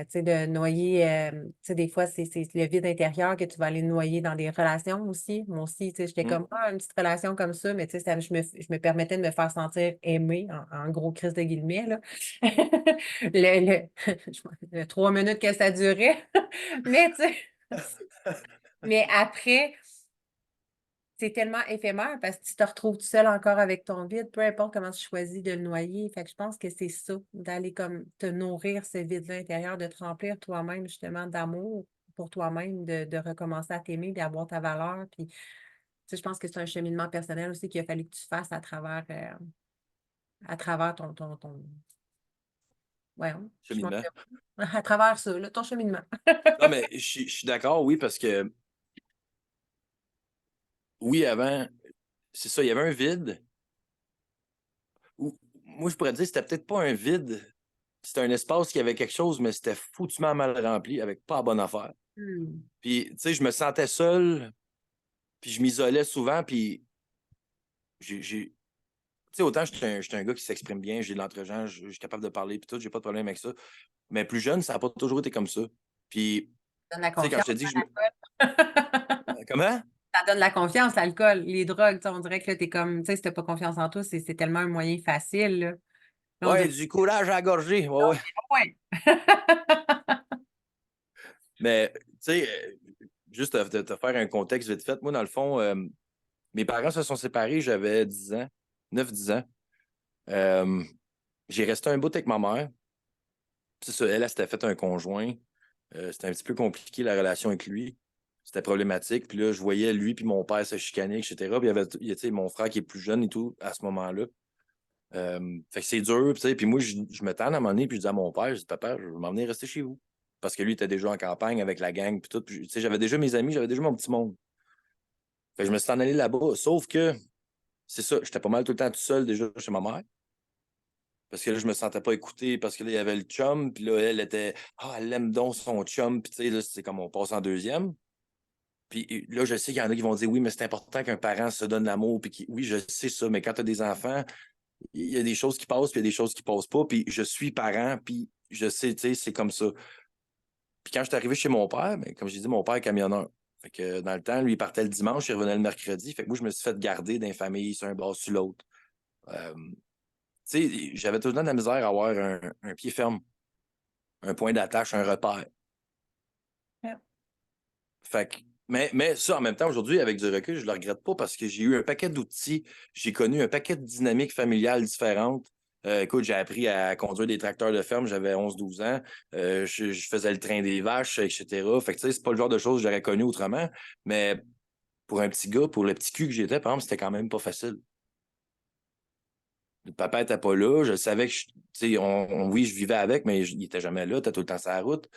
tu sais, de noyer, tu sais, des fois, c'est le vide intérieur que tu vas aller noyer dans des relations aussi. Moi aussi, tu sais, j'étais Mm. comme, ah, une petite relation comme ça, mais tu sais, je me permettais de me faire sentir aimée, en gros crise de guillemets, là. Le 3 minutes que ça durait, mais tu sais, mais après, c'est tellement éphémère parce que tu te retrouves tout seul encore avec ton vide, peu importe comment tu choisis de le noyer. Fait que je pense que c'est ça, d'aller comme te nourrir ce vide-là intérieur, de te remplir toi-même justement d'amour pour toi-même, de recommencer à t'aimer, d'avoir ta valeur. Puis, tu sais, je pense que c'est un cheminement personnel aussi qu'il a fallu que tu fasses à travers ouais, je manque Cheminement. de mots. À travers ça, là, ton cheminement. Non, mais je suis d'accord, oui, parce que oui, avant, c'est ça, il y avait un vide. Moi, je pourrais dire que c'était peut-être pas un vide. C'était un espace qui avait quelque chose, mais c'était foutument mal rempli, avec pas la bonne affaire. Hmm. Puis, tu sais, je me sentais seul, puis je m'isolais souvent, puis tu sais, autant j'étais un gars qui s'exprime bien, j'ai de l'entre-gens, je suis capable de parler, puis tout, j'ai pas de problème avec ça. Mais plus jeune, ça n'a pas toujours été comme ça. Puis, Ça donne la tu sais, quand confiance je te dis, à l'alcool. comment? Ça donne la confiance, l'alcool, les drogues, tu sais, on dirait que là, t'es comme, tu sais, si t'as pas confiance en toi, c'est tellement un moyen facile, là. Là, on Ouais, dirait du courage à la gorgée. Ouais, ouais. que ouais. Mais, tu sais, juste te faire un contexte vite fait, moi, dans le fond, mes parents se sont séparés, j'avais 10 ans, 9-10 ans. Euh, j'ai resté un bout avec ma mère. C'est ça, elle s'était fait un conjoint. C'était un petit peu compliqué, la relation avec lui. C'était problématique. Puis là, je voyais lui puis mon père se chicaner, etc. Puis il y avait tu sais, mon frère qui est plus jeune et tout à ce moment-là. Fait que c'est dur, tu sais. Puis moi, je me tends à un moment donné, puis je dis à mon père, je dis, papa, je vais m'en venir rester chez vous. Parce que lui, il était déjà en campagne avec la gang, puis tout. Puis, tu sais, j'avais déjà mes amis, j'avais déjà mon petit monde. Fait que je me suis en allé là-bas. Sauf que, c'est ça, j'étais pas mal tout le temps tout seul déjà chez ma mère. Parce que là, je me sentais pas écouté, parce que là, il y avait le chum, puis là, elle était, ah, elle aime donc son chum, puis tu sais, là, c'est comme on passe en deuxième. Puis là, je sais qu'il y en a qui vont dire, oui, mais c'est important qu'un parent se donne l'amour, puis oui, je sais ça, mais quand tu as des enfants, il y a des choses qui passent, puis il y a des choses qui passent pas, puis je suis parent, puis je sais, tu sais, c'est comme ça. Puis quand je suis arrivé chez mon père, ben, comme j'ai dit, mon père est camionneur. Fait que dans le temps, lui, il partait le dimanche, il revenait le mercredi. Fait que moi, je me suis fait garder d'une famille sur un bord sur l'autre. Euh, tu sais, j'avais tout le temps de la misère à avoir un pied ferme, un point d'attache, un repère. Ouais. Fait que, mais ça, en même temps, aujourd'hui, avec du recul, je ne le regrette pas parce que j'ai eu un paquet d'outils, j'ai connu un paquet de dynamiques familiales différentes. Écoute, j'ai appris à conduire des tracteurs de ferme, j'avais 11-12 ans. Je faisais le train des vaches, etc. Fait que, tu sais, c'est pas le genre de choses que j'aurais connu autrement. Mais pour un petit gars, pour le petit cul que j'étais, par exemple, c'était quand même pas facile. Le papa était pas là. Je savais que, tu sais, oui, je vivais avec, mais il était jamais là. T'as tout le temps sur la route.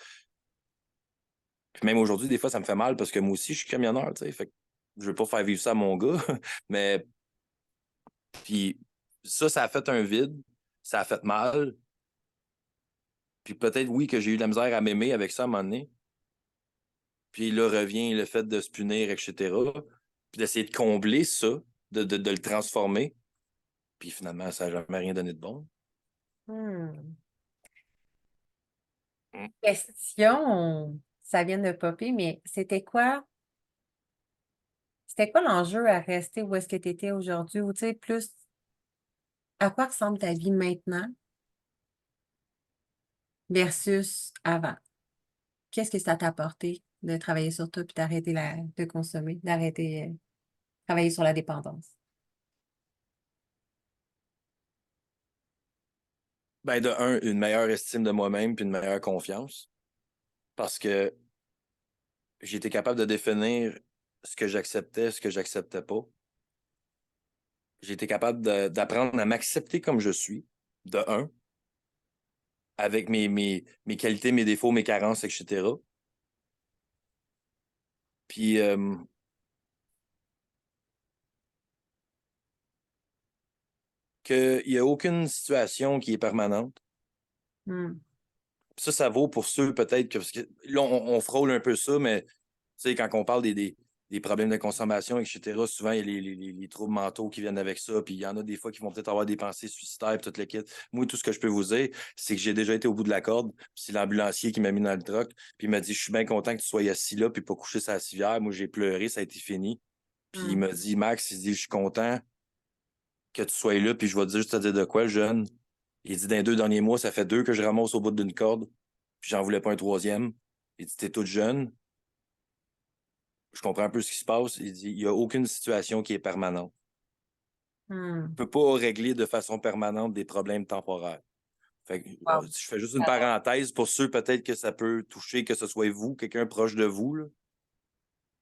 Puis même aujourd'hui, des fois, ça me fait mal parce que moi aussi, je suis camionneur, tu sais. Fait que je veux pas faire vivre ça à mon gars. Mais puis ça a fait un vide. Ça a fait mal. Puis peut-être, oui, que j'ai eu de la misère à m'aimer avec ça à un moment donné. Puis là revient le fait de se punir, etc. Puis d'essayer de combler ça, de le transformer. Puis finalement, ça n'a jamais rien donné de bon. Hmm. Mm. Question, ça vient de popper, mais c'était c'était quoi l'enjeu à rester où est-ce que tu étais aujourd'hui? Ou tu sais, plus à quoi ressemble ta vie maintenant versus avant? Qu'est-ce que ça t'a apporté de travailler sur toi puis d'arrêter de consommer, d'arrêter travailler sur la dépendance? Ben, de un, une meilleure estime de moi-même puis une meilleure confiance. Parce que j'ai été capable de définir ce que j'acceptais, ce que j'acceptais pas. J'ai été capable d'apprendre à m'accepter comme je suis, de un, avec mes qualités, mes défauts, mes carences, etc. Puis, qu'il n'y a aucune situation qui est permanente. Hmm. Ça vaut pour ceux peut-être que, parce que là, on frôle un peu ça, mais tu sais, quand on parle des problèmes de consommation, etc., souvent, il y a les troubles mentaux qui viennent avec ça, puis il y en a des fois qui vont peut-être avoir des pensées suicidaires, puis tout le kit. Moi, tout ce que je peux vous dire, c'est que j'ai déjà été au bout de la corde, puis c'est l'ambulancier qui m'a mis dans le truck, puis il m'a dit, je suis bien content que tu sois assis là, puis pas couché sur la civière. Moi, j'ai pleuré, ça a été fini. Puis il Hmm. m'a dit, Max, il dit, je suis content que tu sois là, puis je vais te dire, juste te dire de quoi, le jeune. Il dit, dans les 2 derniers mois, ça fait 2 que je ramasse au bout d'une corde, puis j'en voulais pas un troisième. Il dit, t'es toute jeune, je comprends un peu ce qui se passe. Il dit, il n'y a aucune situation qui est permanente. Hmm. On ne peut pas régler de façon permanente des problèmes temporaires. Fait que, Wow. je fais juste une parenthèse pour ceux peut-être que ça peut toucher, que ce soit vous, quelqu'un proche de vous. Là.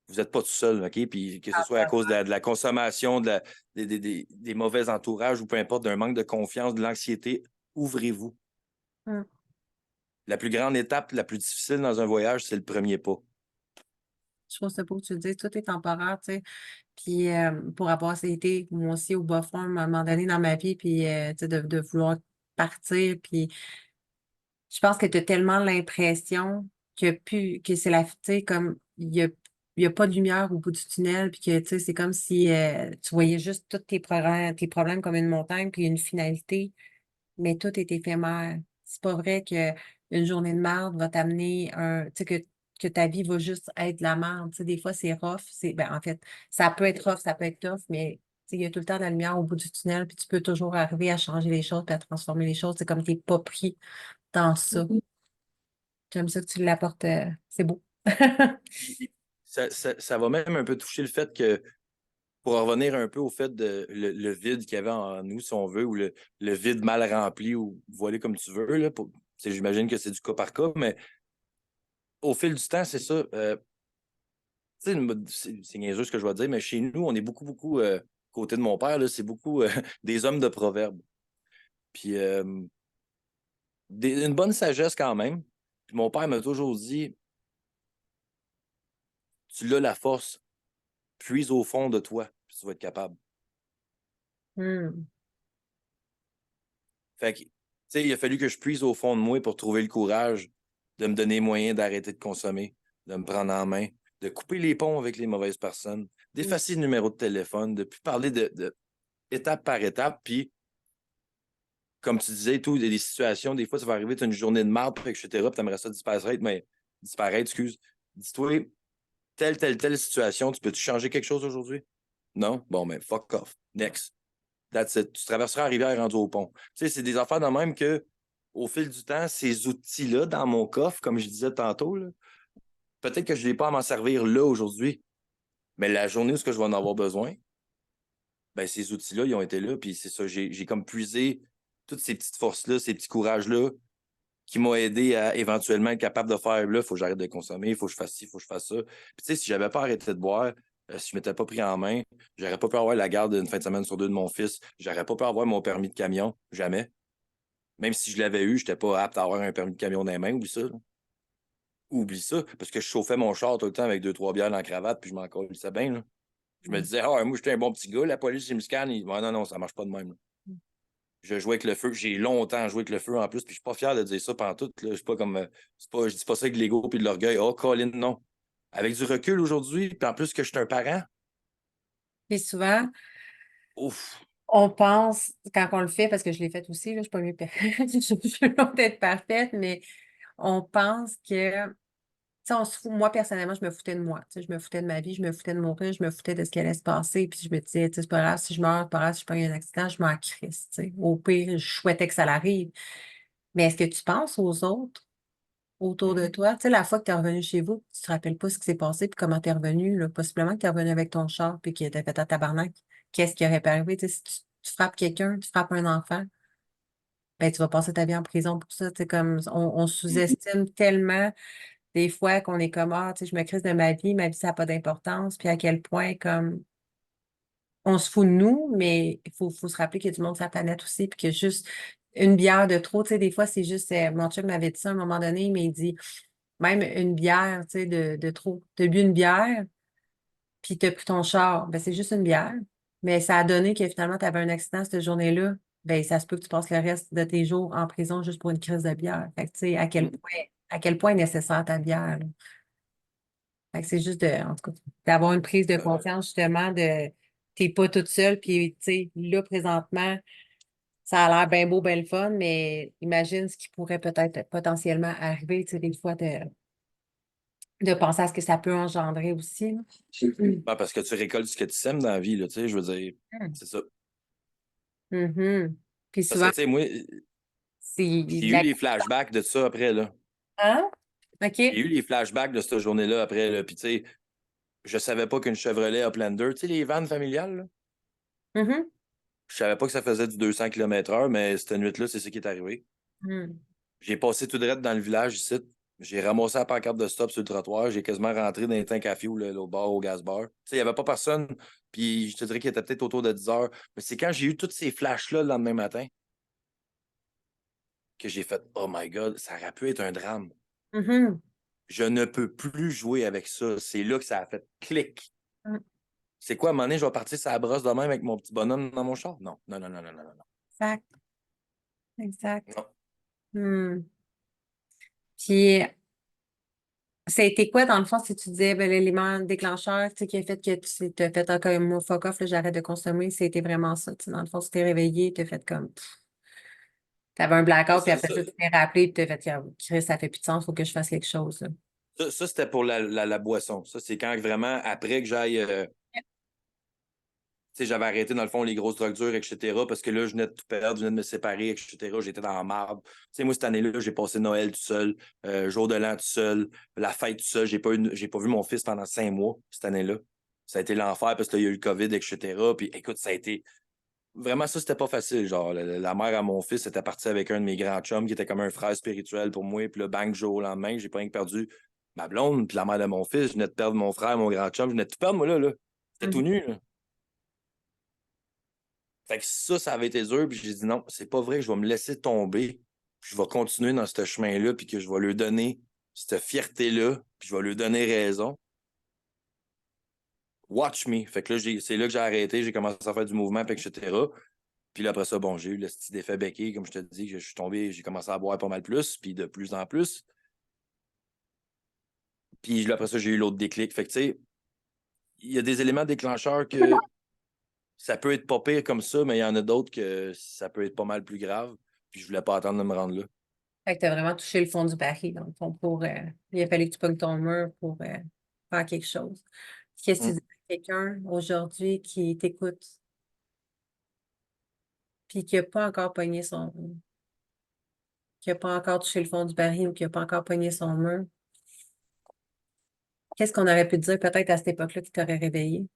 Vous n'êtes pas tout seul, OK? Puis que ce soit à cause de la consommation, des mauvais entourages ou peu importe, d'un manque de confiance, de l'anxiété, ouvrez-vous. Hmm. La plus grande étape, la plus difficile dans un voyage, c'est le premier pas. Je trouve ça beau que tu le dis, tout est temporaire, tu sais. Puis pour avoir été, moi aussi, au bas fond, à un moment donné dans ma vie, puis tu sais, de vouloir partir, puis je pense que tu as tellement l'impression que c'est tu sais, comme, il y a pas de lumière au bout du tunnel, puis que, tu sais, c'est comme si tu voyais juste tous tes problèmes comme une montagne, puis une finalité, mais tout est éphémère. C'est pas vrai que une journée de merde va t'amener tu sais, que ta vie va juste être de la merde. Tu sais, des fois, c'est rough. Ben, en fait, ça peut être rough, ça peut être tough, mais tu sais, il y a tout le temps de la lumière au bout du tunnel, puis tu peux toujours arriver à changer les choses, puis à transformer les choses. C'est comme t'es pas pris dans ça. J'aime ça que tu l'apportes. C'est beau. Puis, ça va même un peu toucher le fait que, pour en revenir un peu au fait de le vide qu'il y avait en nous, si on veut, ou le vide mal rempli, ou voilé comme tu veux, là, j'imagine que c'est du cas par cas, mais au fil du temps, c'est ça. Tu sais, c'est niaiseux ce que je vais dire, mais chez nous, on est beaucoup, beaucoup, côté de mon père, là, c'est beaucoup des hommes de proverbes. Puis une bonne sagesse quand même. Puis mon père m'a toujours dit, tu l'as la force, puise au fond de toi, puis tu vas être capable. Hmm. Fait que, tu sais, il a fallu que je puise au fond de moi pour trouver le courage de me donner moyen d'arrêter de consommer, de me prendre en main, de couper les ponts avec les mauvaises personnes, d'effacer le numéro de téléphone, de plus parler de étape par étape. Puis, comme tu disais, tout, il y a des situations, des fois, ça va arriver, tu as une journée de marde, etc., puis tu aimerais ça disparaître, mais disparaître, excuse. Dis-toi, telle situation, tu peux-tu changer quelque chose aujourd'hui? Non? Bon, mais fuck off. Next. That's it. Tu traverseras la rivière rendu au pont. Tu sais, c'est des affaires de même que, au fil du temps, ces outils-là, dans mon coffre, comme je disais tantôt, là, peut-être que je n'ai pas à m'en servir là aujourd'hui, mais la journée où ce que je vais en avoir besoin, ben, ces outils-là, ils ont été là, puis c'est ça, j'ai comme puisé toutes ces petites forces-là, ces petits courages-là, qui m'ont aidé à éventuellement être capable de faire, là, il faut que j'arrête de consommer, il faut que je fasse ci, il faut que je fasse ça. Puis tu sais, si j'avais pas arrêté de boire, si je m'étais pas pris en main, j'aurais pas pu avoir la garde d'une fin de semaine sur 2 de mon fils, j'aurais pas pu avoir mon permis de camion, jamais. Même si je l'avais eu, j'étais pas apte à avoir un permis de camion dans les mains, oublie ça. Là. Oublie ça, parce que je chauffais mon char tout le temps avec 2, 3 bières dans la cravate, puis je m'en colissais bien. Là. Je me disais, ah, moi, j'étais un bon petit gars, la police, ils me scannent. Non, non, ça marche pas de même. Là. Je jouais avec le feu. J'ai longtemps joué avec le feu en plus, puis je suis pas fier de dire ça pantoute. Là. Je suis pas comme. Je dis pas ça avec de l'ego puis de l'orgueil. Oh, Colin, non. Avec du recul aujourd'hui, puis en plus que je suis un parent, Et souvent, ouf. on pense, quand on le fait, parce que je l'ai fait aussi, là, je ne suis pas mieux je suis loin d'être parfaite, mais on pense que sais, moi, personnellement, je me foutais de moi. Tu sais, je me foutais de ma vie, je me foutais de mourir, je me foutais de ce qui allait se passer. Puis je me disais, tu sais, c'est pas grave si je meurs, c'est pas grave si je prends un accident, je m'en crisse. Tu sais. Au pire, je souhaitais que ça l'arrive. Mais est-ce que tu penses aux autres autour de toi? Tu sais, la fois que tu es revenu chez vous, tu te rappelles pas ce qui s'est passé puis comment tu es revenu, là. Possiblement que tu es revenu avec ton char puis qu'il t'a fait un tabarnak. Qu'est-ce qui aurait pu arriver? Tu sais, si tu frappes quelqu'un, tu frappes un enfant, ben, tu vas passer ta vie en prison pour ça. Tu sais, comme on sous-estime tellement des fois qu'on est comme, ah, tu sais, je me crisse de ma vie, ça n'a pas d'importance, puis à quel point, comme, on se fout de nous, mais il faut se rappeler qu'il y a du monde sur la planète aussi, puis que juste une bière de trop, tu sais, des fois, c'est juste, mon chum m'avait dit ça à un moment donné, mais il dit, même une bière, tu sais, de trop. Tu as bu une bière, puis tu as pris ton char, ben c'est juste une bière, mais ça a donné que finalement, tu avais un accident cette journée-là, ben ça se peut que tu passes le reste de tes jours en prison juste pour une crise de bière. Fait que, tu sais, à quel point est nécessaire ta bière, là. Fait que c'est juste en tout cas, d'avoir une prise de conscience justement de t'es pas toute seule, puis tu sais, là, présentement, ça a l'air bien beau, bien le fun, mais imagine ce qui pourrait peut-être potentiellement arriver, tu sais, des fois, de penser à ce que ça peut engendrer aussi, là. Ah, parce que tu récoltes ce que tu sèmes dans la vie, là, tu sais, je veux dire, Mm. c'est ça. Mhm. Puis Parce que, souvent, tu sais, moi, c'est j'ai de eu la... les flashbacks de ça après, là. Hein? J'ai OK. eu les flashbacks de cette journée-là après, là. Puis, tu sais, je savais pas qu'une Chevrolet Uplander, tu sais, les vannes familiales, là, Mhm. je savais pas que ça faisait du 200 km/h, mais cette nuit-là, c'est ce qui est arrivé. Mhm. J'ai passé tout droit dans le village ici. J'ai ramassé la pancarte de stop sur le trottoir. J'ai quasiment rentré dans les tanks à fioul, là, au bar, au gaz bar. Tu sais, il n'y avait pas personne. Puis je te dirais qu'il était peut-être autour de 10 heures. Mais c'est quand j'ai eu tous ces flashs-là le lendemain matin que j'ai fait Oh my God, ça aurait pu être un drame. Mhm. Je ne peux plus jouer avec ça. C'est là que ça a fait clic. Mhm. C'est quoi, à un moment donné, je vais partir sur la brosse de même avec mon petit bonhomme dans mon char? Non, non, non, non, non, non, non. Exact. Exact. Non. Hmm. Puis, ça a été quoi, dans le fond, si tu disais ben, l'élément déclencheur, tu sais, qui a fait que tu t'es fait encore un mot fuck off, là, j'arrête de consommer, c'était vraiment ça. Tu sais, dans le fond, tu t'es réveillé, tu t'es fait comme. T'avais un Ça, blackout, puis ça, après ça, ça, tu t'es rappelé, puis t'as fait, Chris, ça fait plus de sens, faut que je fasse quelque chose, là. c'était pour la boisson. Ça, c'est quand vraiment, après que j'aille. Tu sais, j'avais arrêté, dans le fond, les grosses drogues dures, etc. Parce que là, je venais de tout perdre, je venais de me séparer, etc. J'étais dans la marde. Tu sais, moi, cette année-là, j'ai passé Noël tout seul, jour de l'an tout seul, la fête tout seul. J'ai pas vu mon fils pendant 5 mois, cette année-là. Ça a été l'enfer parce qu'il y a eu le COVID, etc. Puis écoute, ça a été. Vraiment, ça, c'était pas facile. Genre, la mère à mon fils était partie avec un de mes grands chums qui était comme un frère spirituel pour moi. Puis là, bang, jour au lendemain, j'ai pas rien que perdu ma blonde, puis la mère de mon fils. Je venais de perdre mon frère, mon grand chum. Je venais de tout perdre, moi, là. J'étais tout Mhm. nu, là. Fait que ça avait été dur, puis j'ai dit non, c'est pas vrai, je vais me laisser tomber, puis je vais continuer dans ce chemin-là, puis que je vais lui donner cette fierté-là, puis je vais lui donner raison. Watch me. Fait que là, c'est là que j'ai arrêté, j'ai commencé à faire du mouvement, puis etc. Puis là, après ça, bon, j'ai eu le petit défait béqué, comme je te dis, que je suis tombé, j'ai commencé à boire pas mal plus, puis de plus en plus. Puis là, après ça, j'ai eu l'autre déclic. Fait que, tu sais, il y a des éléments déclencheurs que ça peut être pas pire comme ça, mais il y en a d'autres que ça peut être pas mal plus grave. Puis je voulais pas attendre de me rendre là. Fait que t'as vraiment touché le fond du baril, dans le fond, il a fallu que tu pognes ton mur pour faire quelque chose. Qu'est-ce que tu Hum. dis à quelqu'un aujourd'hui qui t'écoute, puis qui n'a pas encore pogné qui n'a pas encore touché le fond du baril ou qui n'a pas encore pogné son mur? Qu'est-ce qu'on aurait pu te dire peut-être à cette époque-là qui t'aurait réveillé?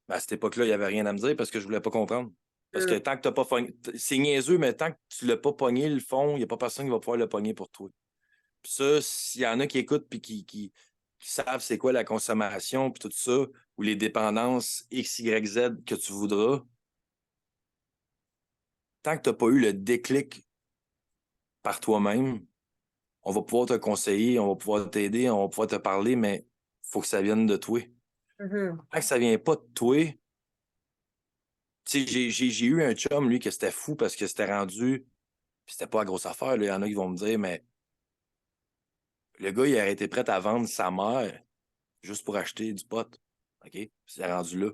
À cette époque-là, il n'y avait rien à me dire parce que je ne voulais pas comprendre. Parce que Hmm. tant que tu n'as pas pogné, c'est niaiseux, mais tant que tu ne l'as pas pogné, le fond, il n'y a pas personne qui va pouvoir le pogner pour toi. Puis ça, s'il y en a qui écoutent puis qui savent c'est quoi la consommation puis tout ça, ou les dépendances X, Y, Z que tu voudras, tant que tu n'as pas eu le déclic par toi-même, on va pouvoir te conseiller, on va pouvoir t'aider, on va pouvoir te parler, mais il faut que ça vienne de toi. Mhm. Tant que ça ne vient pas de toi, tu sais, j'ai eu un chum, lui, que c'était fou parce que c'était rendu. Puis c'était pas la grosse affaire, là. Il y en a qui vont me dire, mais le gars, il aurait été prêt à vendre sa mère juste pour acheter du pot. OK? Puis c'est rendu là.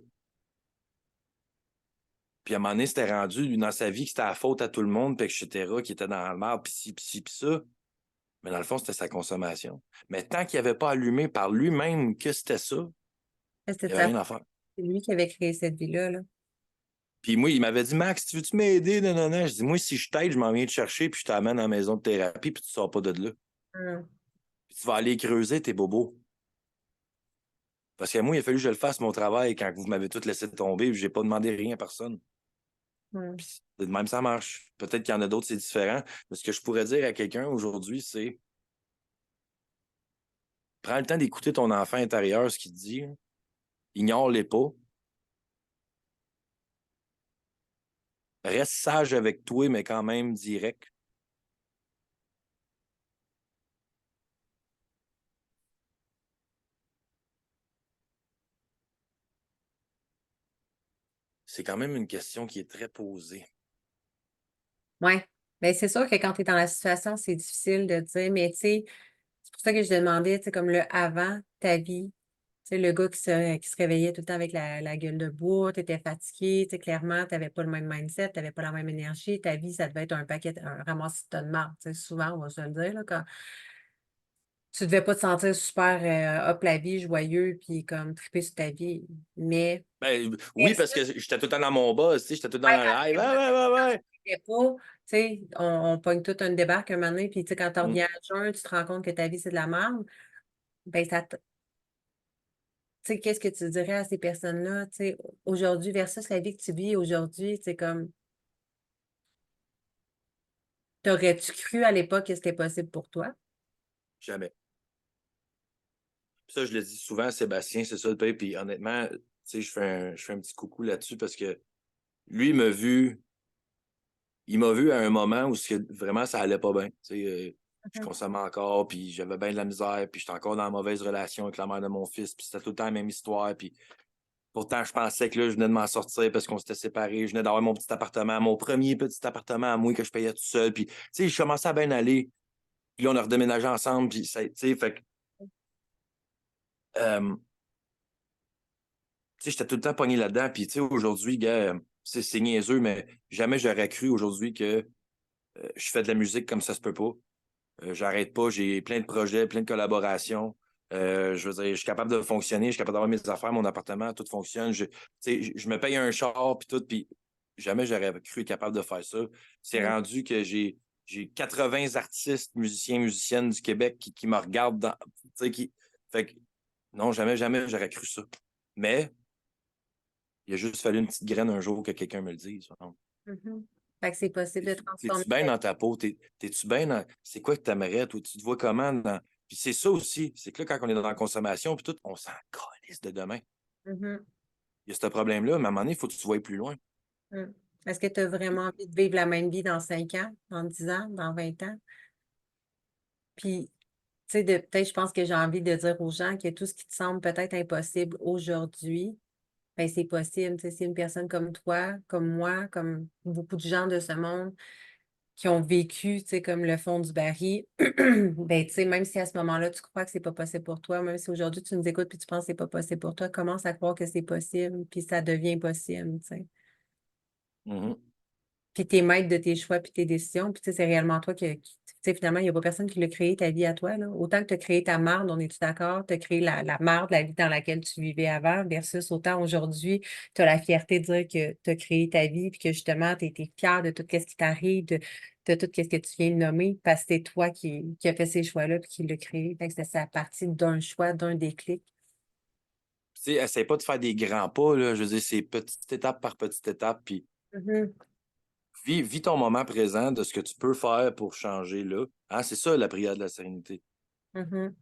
Puis à un moment donné, c'était rendu dans sa vie que c'était la faute à tout le monde, puis etc., qui était dans le mal, puis ci, puis ci, puis ça. Mais dans le fond, c'était sa consommation. Mais tant qu'il n'avait pas allumé par lui-même que c'était ça, C'était il n'y de avait sa rien faute. à faire. C'est lui qui avait créé cette vie-là, là. Puis moi, il m'avait dit, Max, tu veux-tu m'aider? Non, non, non. Je dis, moi, si je t'aide, je m'en viens te chercher, puis je t'amène à la maison de thérapie, puis tu ne sors pas de là. Hum, Puis tu vas aller creuser tes bobos. Parce que moi, il a fallu que je le fasse, mon travail, quand vous m'avez tout laissé tomber, je n'ai pas demandé rien à personne. hum. Puis de même, ça marche. Peut-être qu'il y en a d'autres, c'est différent. Mais ce que je pourrais dire à quelqu'un aujourd'hui, c'est prends le temps d'écouter ton enfant intérieur, ce qu'il te dit. Ignore-les pas. Reste sage avec toi, mais quand même direct. C'est quand même une question qui est très posée. Ouais. Ben, c'est sûr que quand tu es dans la situation, c'est difficile de dire, mais tu sais, c'est pour ça que je demandais, tu sais, comme le avant ta vie. Tu sais, le gars qui se réveillait tout le temps avec la gueule de bois, tu étais fatigué, tu sais, clairement, tu n'avais pas le même mindset, tu n'avais pas la même énergie. Ta vie, ça devait être un paquet, un ramassis de tonnes de marde. Tu sais, souvent, on va se le dire, là, quand tu devais pas te sentir super hop la vie, joyeux, puis comme triper sur ta vie. Mais Ben, oui, parce que versus, j'étais tout le temps dans mon boss, j'étais tout le temps ouais, dans le live. Ouais, absolument. ouais, ouais, ouais. C'était pas, tu sais, on pogne tout un débarque un moment donné, puis tu sais, quand tu Mm. reviens à jeun, tu te rends compte que ta vie, c'est de la merde. Ben, tu sais, qu'est-ce que tu dirais à ces personnes-là, tu sais, aujourd'hui versus la vie que tu vis aujourd'hui, tu sais, comme, t'aurais-tu cru à l'époque que c'était possible pour toi? Jamais. Puis ça, je le dis souvent à Sébastien, c'est ça le pire. Puis honnêtement, tu sais, je fais un petit coucou là-dessus parce que lui, il m'a vu à un moment où vraiment ça allait pas bien. Tu sais, je Mhm. consommais encore, puis j'avais bien de la misère, puis j'étais encore dans la mauvaise relation avec la mère de mon fils, puis c'était tout le temps la même histoire. Puis pourtant, je pensais que là, je venais de m'en sortir parce qu'on s'était séparés. Je venais d'avoir mon petit appartement, mon premier petit appartement à moi que je payais tout seul. Puis, tu sais, je commençais à bien aller. Puis là, on a redéménagé ensemble. Puis, tu sais, fait que, euh, tu sais, j'étais tout le temps pogné là-dedans. Puis, tu sais, aujourd'hui, gars, c'est niaiseux, mais jamais j'aurais cru aujourd'hui que je fais de la musique comme ça se peut pas. J'arrête pas, j'ai plein de projets, plein de collaborations. Je veux dire, je suis capable de fonctionner, je suis capable d'avoir mes affaires, mon appartement, tout fonctionne. Tu sais, je me paye un char, puis tout, puis jamais j'aurais cru être capable de faire ça. C'est Mhm. rendu que j'ai 80 artistes, musiciens, musiciennes du Québec qui me regardent tu sais, fait que, non, jamais, jamais j'aurais cru ça. Mais il a juste fallu une petite graine un jour que quelqu'un me le dise. Mhm. Fait que c'est possible de transformer T'es-tu bien ta vie. dans ta peau? T'es-tu bien dans. C'est quoi que t'aimerais, toi? Tu te vois comment dans. Puis c'est ça aussi. C'est que là, quand on est dans la consommation, puis tout, on s'en calisse de demain. Mhm. Il y a ce problème-là, mais à un moment donné, il faut que tu te voies plus loin. Mhm. Est-ce que tu as vraiment envie de vivre la même vie dans 5 ans, dans 10 ans, dans 20 ans? Puis, tu sais, peut-être, je pense que j'ai envie de dire aux gens que tout ce qui te semble peut-être impossible aujourd'hui, ben c'est possible. Tu sais, c'est une personne comme toi, comme moi, comme beaucoup de gens de ce monde qui ont vécu, tu sais, comme le fond du baril, ben, tu sais, même si à ce moment-là, tu crois que c'est pas possible pour toi, même si aujourd'hui tu nous écoutes puis tu penses que c'est pas possible pour toi, commence à croire que c'est possible, puis ça devient possible, tu sais. Mhm. Puis t'es maître de tes choix puis tes décisions. Puis tu sais, c'est réellement toi tu sais, finalement, il n'y a pas personne qui l'a créé ta vie à toi, là. Autant que tu as créé ta marde, on est-tu d'accord? Tu as créé la marde, la vie dans laquelle tu vivais avant, versus autant aujourd'hui, tu as la fierté de dire que tu as créé ta vie puis que justement, tu es fier de tout ce qui t'arrive, de tout ce que tu viens de nommer, parce que c'est toi qui as fait ces choix-là puis qui l'a créé. Fait que c'est à partir d'un choix, d'un déclic. Tu sais, essaie pas de faire des grands pas, là. Je veux dire, c'est petite étape par petite étape. Puis Mhm, vis ton moment présent de ce que tu peux faire pour changer là. Hein, c'est ça la prière de la sérénité. mhm,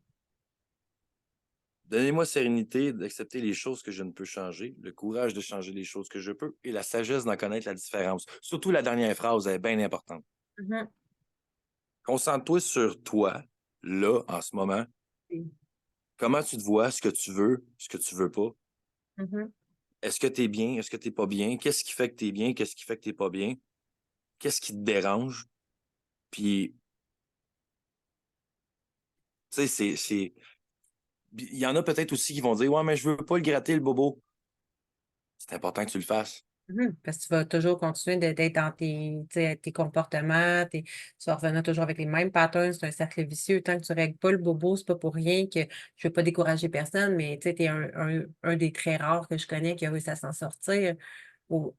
Donnez-moi sérénité d'accepter les choses que je ne peux changer, le courage de changer les choses que je peux et la sagesse d'en connaître la différence. Surtout la dernière phrase, elle est bien importante. mhm. Concentre-toi sur toi, là, en ce moment. Comment tu te vois, ce que tu veux pas. Mhm, Est-ce que tu es bien? Est-ce que tu n'es pas bien? Qu'est-ce qui fait que tu es bien? Qu'est-ce qui fait que tu n'es pas bien? Qu'est-ce qui te dérange? Puis, tu sais, il y en a peut-être aussi qui vont dire, ouais, mais je veux pas le gratter, le bobo. C'est important que tu le fasses. Parce que tu vas toujours continuer d'être dans tes comportements, tu vas revenir toujours avec les mêmes patterns, c'est un cercle vicieux. Tant que tu ne règles pas le bobo, c'est pas pour rien que je ne veux pas décourager personne, mais tu es un des très rares que je connais qui a réussi à s'en sortir. Ou-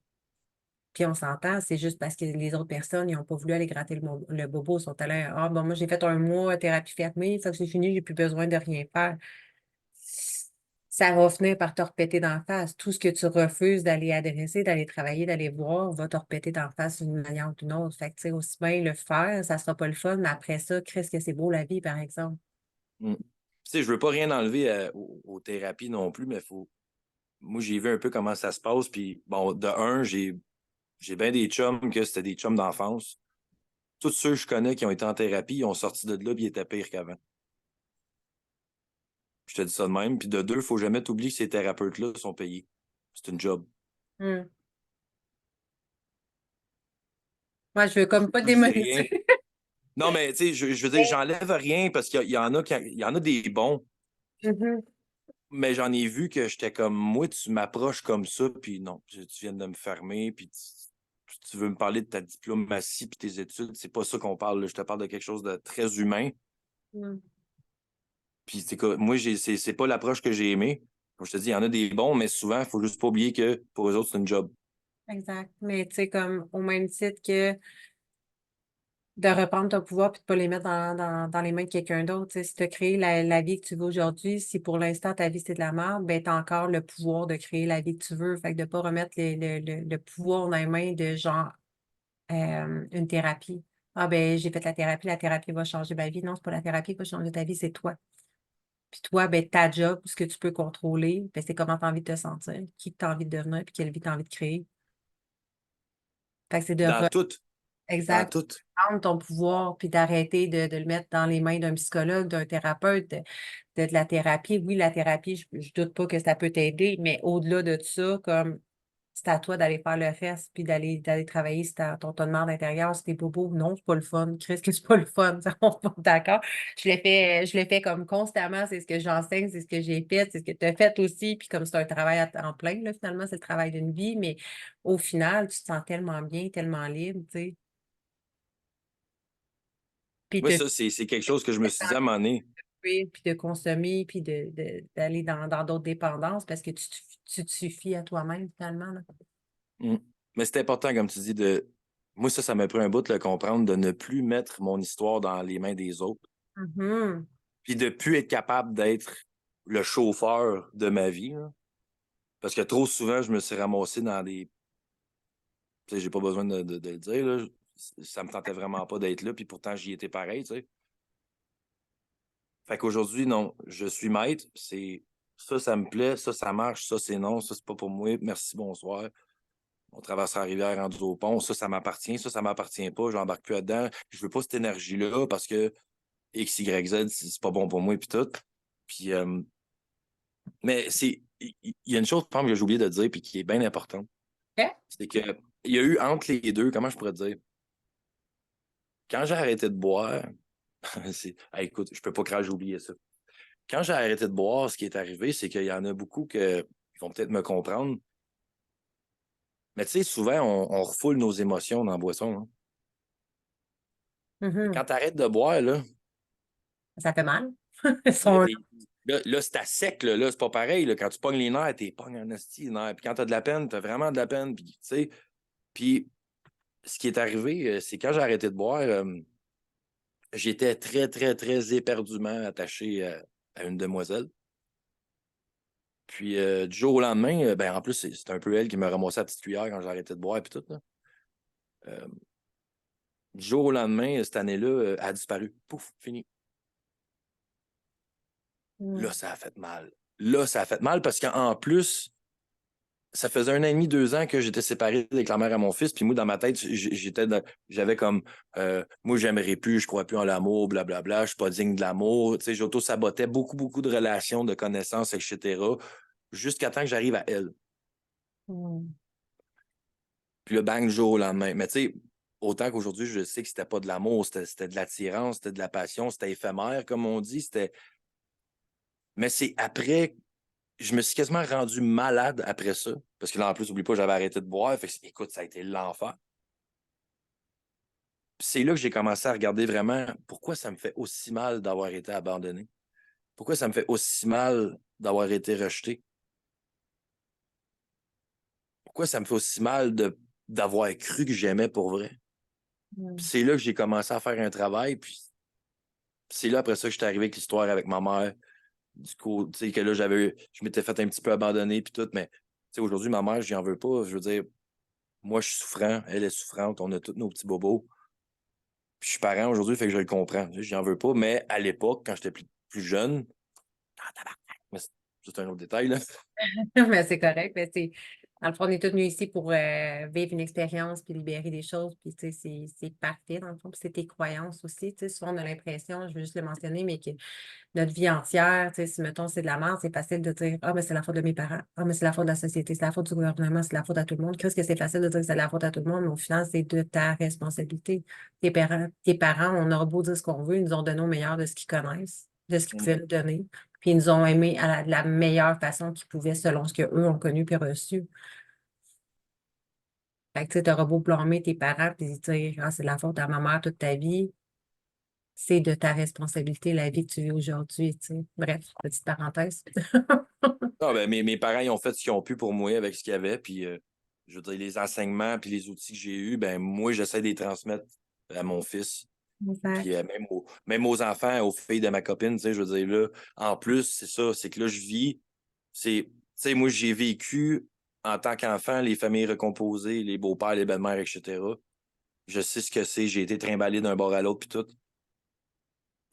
Puis on s'entend, c'est juste parce que les autres personnes, ils n'ont pas voulu aller gratter le bobo, ils sont allés, ah bon, moi j'ai fait un mois thérapie fermée, ça que c'est fini, j'ai plus besoin de rien faire. Ça va finir par te repéter d'en face. Tout ce que tu refuses d'aller adresser, d'aller travailler, d'aller voir, va te repéter d'en face d'une manière ou d'une autre. Fait que, tu sais, aussi bien le faire, ça sera pas le fun, mais après ça, qu'est-ce que c'est beau la vie, par exemple. Mm. Tu sais, je veux pas rien enlever aux thérapies non plus, mais faut. Moi, j'ai vu un peu comment ça se passe. Puis, bon, de un, j'ai bien des chums que c'était des chums d'enfance. Tous ceux que je connais qui ont été en thérapie, ils ont sorti de là, puis ils étaient pires qu'avant. Je te dis ça de même. Puis de deux, il faut jamais t'oublier que ces thérapeutes-là sont payés. C'est une job. Hmm. Moi, je veux comme pas Je dis rien. démoniser. Non, mais tu sais, je veux dire, j'enlève rien parce qu'il y en a il y en a des bons, Mhm. mais j'en ai vu que j'étais comme moi, tu m'approches comme ça, puis non, tu viens de me fermer, puis tu veux me parler de ta diplomatie puis tes études, c'est pas ça qu'on parle, là. Je te parle de quelque chose de très humain. Hmm. Puis moi, c'est pas l'approche que j'ai aimée. Comme je te dis, il y en a des bons, mais souvent, il faut juste pas oublier que pour eux autres, c'est une job. Exact. Mais tu sais, comme au même titre que de reprendre ton pouvoir puis de ne pas les mettre dans les mains de quelqu'un d'autre. Tu sais, si tu as créé la vie que tu veux aujourd'hui, si pour l'instant ta vie c'est de la merde, ben tu as encore le pouvoir de créer la vie que tu veux. Fait que de ne pas remettre le pouvoir dans les mains de genre une thérapie. Ah ben j'ai fait la thérapie va changer ma vie. Non, c'est pas la thérapie qui va changer ta vie, c'est toi. Puis toi, ben ta job, ce que tu peux contrôler, ben, c'est comment tu as envie de te sentir, qui tu as envie de devenir, puis quelle vie tu as envie de créer. Fait que c'est Dans tout, dans exact. tout. Prendre ton pouvoir, puis d'arrêter de le mettre dans les mains d'un psychologue, d'un thérapeute, de la thérapie. Oui, la thérapie, je doute pas que ça peut t'aider, mais au-delà de ça, comme c'est à toi d'aller faire le reste, puis d'aller travailler sur ton tonnement d'intérieur, si t'es bobo. Non, c'est pas le fun. Chris, que c'est pas le fun. Ça, on va d'accord. Je le fais comme constamment, c'est ce que j'enseigne, c'est ce que j'ai fait, c'est ce que tu as fait aussi. Puis comme c'est un travail à temps plein, là, finalement, c'est le travail d'une vie, mais au final, tu te sens tellement bien, tellement libre, tu sais. Puis Moi, te ça, c'est quelque chose que je me suis dit à un moment donné. puis de consommer, puis d'aller dans d'autres dépendances parce que tu te suffis à toi-même finalement, là. Mm. Mais c'est important, comme tu dis, de. Moi, ça m'a pris un bout de le comprendre, de ne plus mettre mon histoire dans les mains des autres, Mhm. puis de plus être capable d'être le chauffeur de ma vie, là. Parce que trop souvent, je me suis ramassé dans des. Tu sais, j'ai pas besoin de le dire, là. Ça me tentait vraiment pas d'être là, puis pourtant, j'y étais pareil, tu sais. Fait qu'aujourd'hui, non, je suis maître, c'est ça me plaît, ça marche, ça, c'est non, ça, c'est pas pour moi, merci, bonsoir. On traverse la rivière rendu au pont, ça m'appartient, ça m'appartient pas, j'embarque plus là-dedans. Je veux pas cette énergie-là parce que X, Y, Z, c'est pas bon pour moi, puis tout. Puis, mais il y a une chose, par exemple, que j'ai oublié de dire, puis qui est bien importante, OK? c'est que il y a eu entre les deux, comment je pourrais te dire, quand j'ai arrêté de boire, ah, écoute, je peux pas croire que j'ai oublié ça. Quand j'ai arrêté de boire, ce qui est arrivé, c'est qu'il y en a beaucoup qui vont peut-être me comprendre. Mais tu sais, souvent, on refoule nos émotions dans la boisson, hein. Mhm. Quand tu arrêtes de boire, là, Ça fait mal. Ils là, sont là. là, c'est à sec, là, c'est pas pareil. Là. Quand tu pognes les nerfs, t'es pognes en esti, les nerfs. Puis quand t'as de la peine, t'as vraiment de la peine. Puis, tu sais, puis ce qui est arrivé, c'est quand j'ai arrêté de boire, j'étais très, très, très éperdument attaché à une demoiselle. Puis du jour au lendemain, ben, en plus, c'est un peu elle qui m'a ramassé la petite cuillère quand j'ai arrêté de boire et tout, là. Euh, du jour au lendemain, cette année-là, elle a disparu. Pouf, fini. Mm. Là, ça a fait mal. Là, ça a fait mal parce qu'en plus, ça faisait 1 an et demi, 2 ans que j'étais séparé avec la mère à mon fils. Puis moi, dans ma tête, j'avais comme moi, j'aimerais plus, je crois plus en l'amour, blablabla, je suis pas digne de l'amour. Tu sais, j'auto-sabotais beaucoup, beaucoup de relations, de connaissances, etc. Jusqu'à temps que j'arrive à elle. Mm. Puis le bang, du jour au lendemain. Mais tu sais, autant qu'aujourd'hui, je sais que c'était pas de l'amour, c'était de l'attirance, c'était de la passion, c'était éphémère, comme on dit. Mais c'est après, je me suis quasiment rendu malade après ça. Parce que là, en plus, oublie pas, j'avais arrêté de boire. Fait que, écoute, ça a été l'enfer. Puis c'est là que j'ai commencé à regarder vraiment pourquoi ça me fait aussi mal d'avoir été abandonné. Pourquoi ça me fait aussi mal d'avoir été rejeté. Pourquoi ça me fait aussi mal d'avoir cru que j'aimais pour vrai. Puis c'est là que j'ai commencé à faire un travail. Puis c'est là, après ça, que j'étais arrivé avec l'histoire avec ma mère. Du coup, tu sais, que là, je m'étais fait un petit peu abandonner, puis tout. Mais, tu sais, aujourd'hui, ma mère, j'y en veux pas. Je veux dire, moi, je suis souffrant. Elle est souffrante. On a tous nos petits bobos. Puis je suis parent aujourd'hui, fait que je le comprends. J'y en veux pas. Mais à l'époque, quand j'étais plus jeune, ah, tabarnak, mais c'est un autre détail, là. Mais c'est correct. Mais dans le fond, on est tous venus ici pour vivre une expérience puis libérer des choses. Puis, tu sais, c'est parfait, dans le fond. Puis, c'est tes croyances aussi. Tu sais, souvent, on a l'impression, je veux juste le mentionner, mais que notre vie entière, tu sais, si, mettons, c'est de la merde, c'est facile de dire, ah, mais c'est la faute de mes parents. Ah, mais c'est la faute de la société. C'est la faute du gouvernement. C'est la faute à tout le monde. Qu'est-ce que c'est facile de dire que c'est la faute à tout le monde, mais au final, c'est de ta responsabilité. Tes parents, on aura beau dire ce qu'on veut, ils nous ont donné au meilleur de ce qu'ils connaissent, de ce qu'ils pouvaient nous donner. Puis ils nous ont aimés à la meilleure façon qu'ils pouvaient selon ce qu'eux ont connu puis reçu. Fait que tu auras beau blâmer tes parents puis dire ah, c'est la faute à ma mère toute ta vie, c'est de ta responsabilité la vie que tu vis aujourd'hui. Tu sais. Bref, petite parenthèse. Non, ben, mes parents, ils ont fait ce qu'ils ont pu pour moi avec ce qu'il y avait. Puis, je veux dire, les enseignements puis les outils que j'ai eus, ben, moi, j'essaie de les transmettre à mon fils. Puis, Exact. même aux enfants, aux filles de ma copine, tu sais, je veux dire, là, en plus, c'est ça, c'est que là, je vis, tu sais, moi, j'ai vécu en tant qu'enfant les familles recomposées, les beaux-pères, les belles-mères, etc. Je sais ce que c'est, j'ai été trimballé d'un bord à l'autre, puis tout.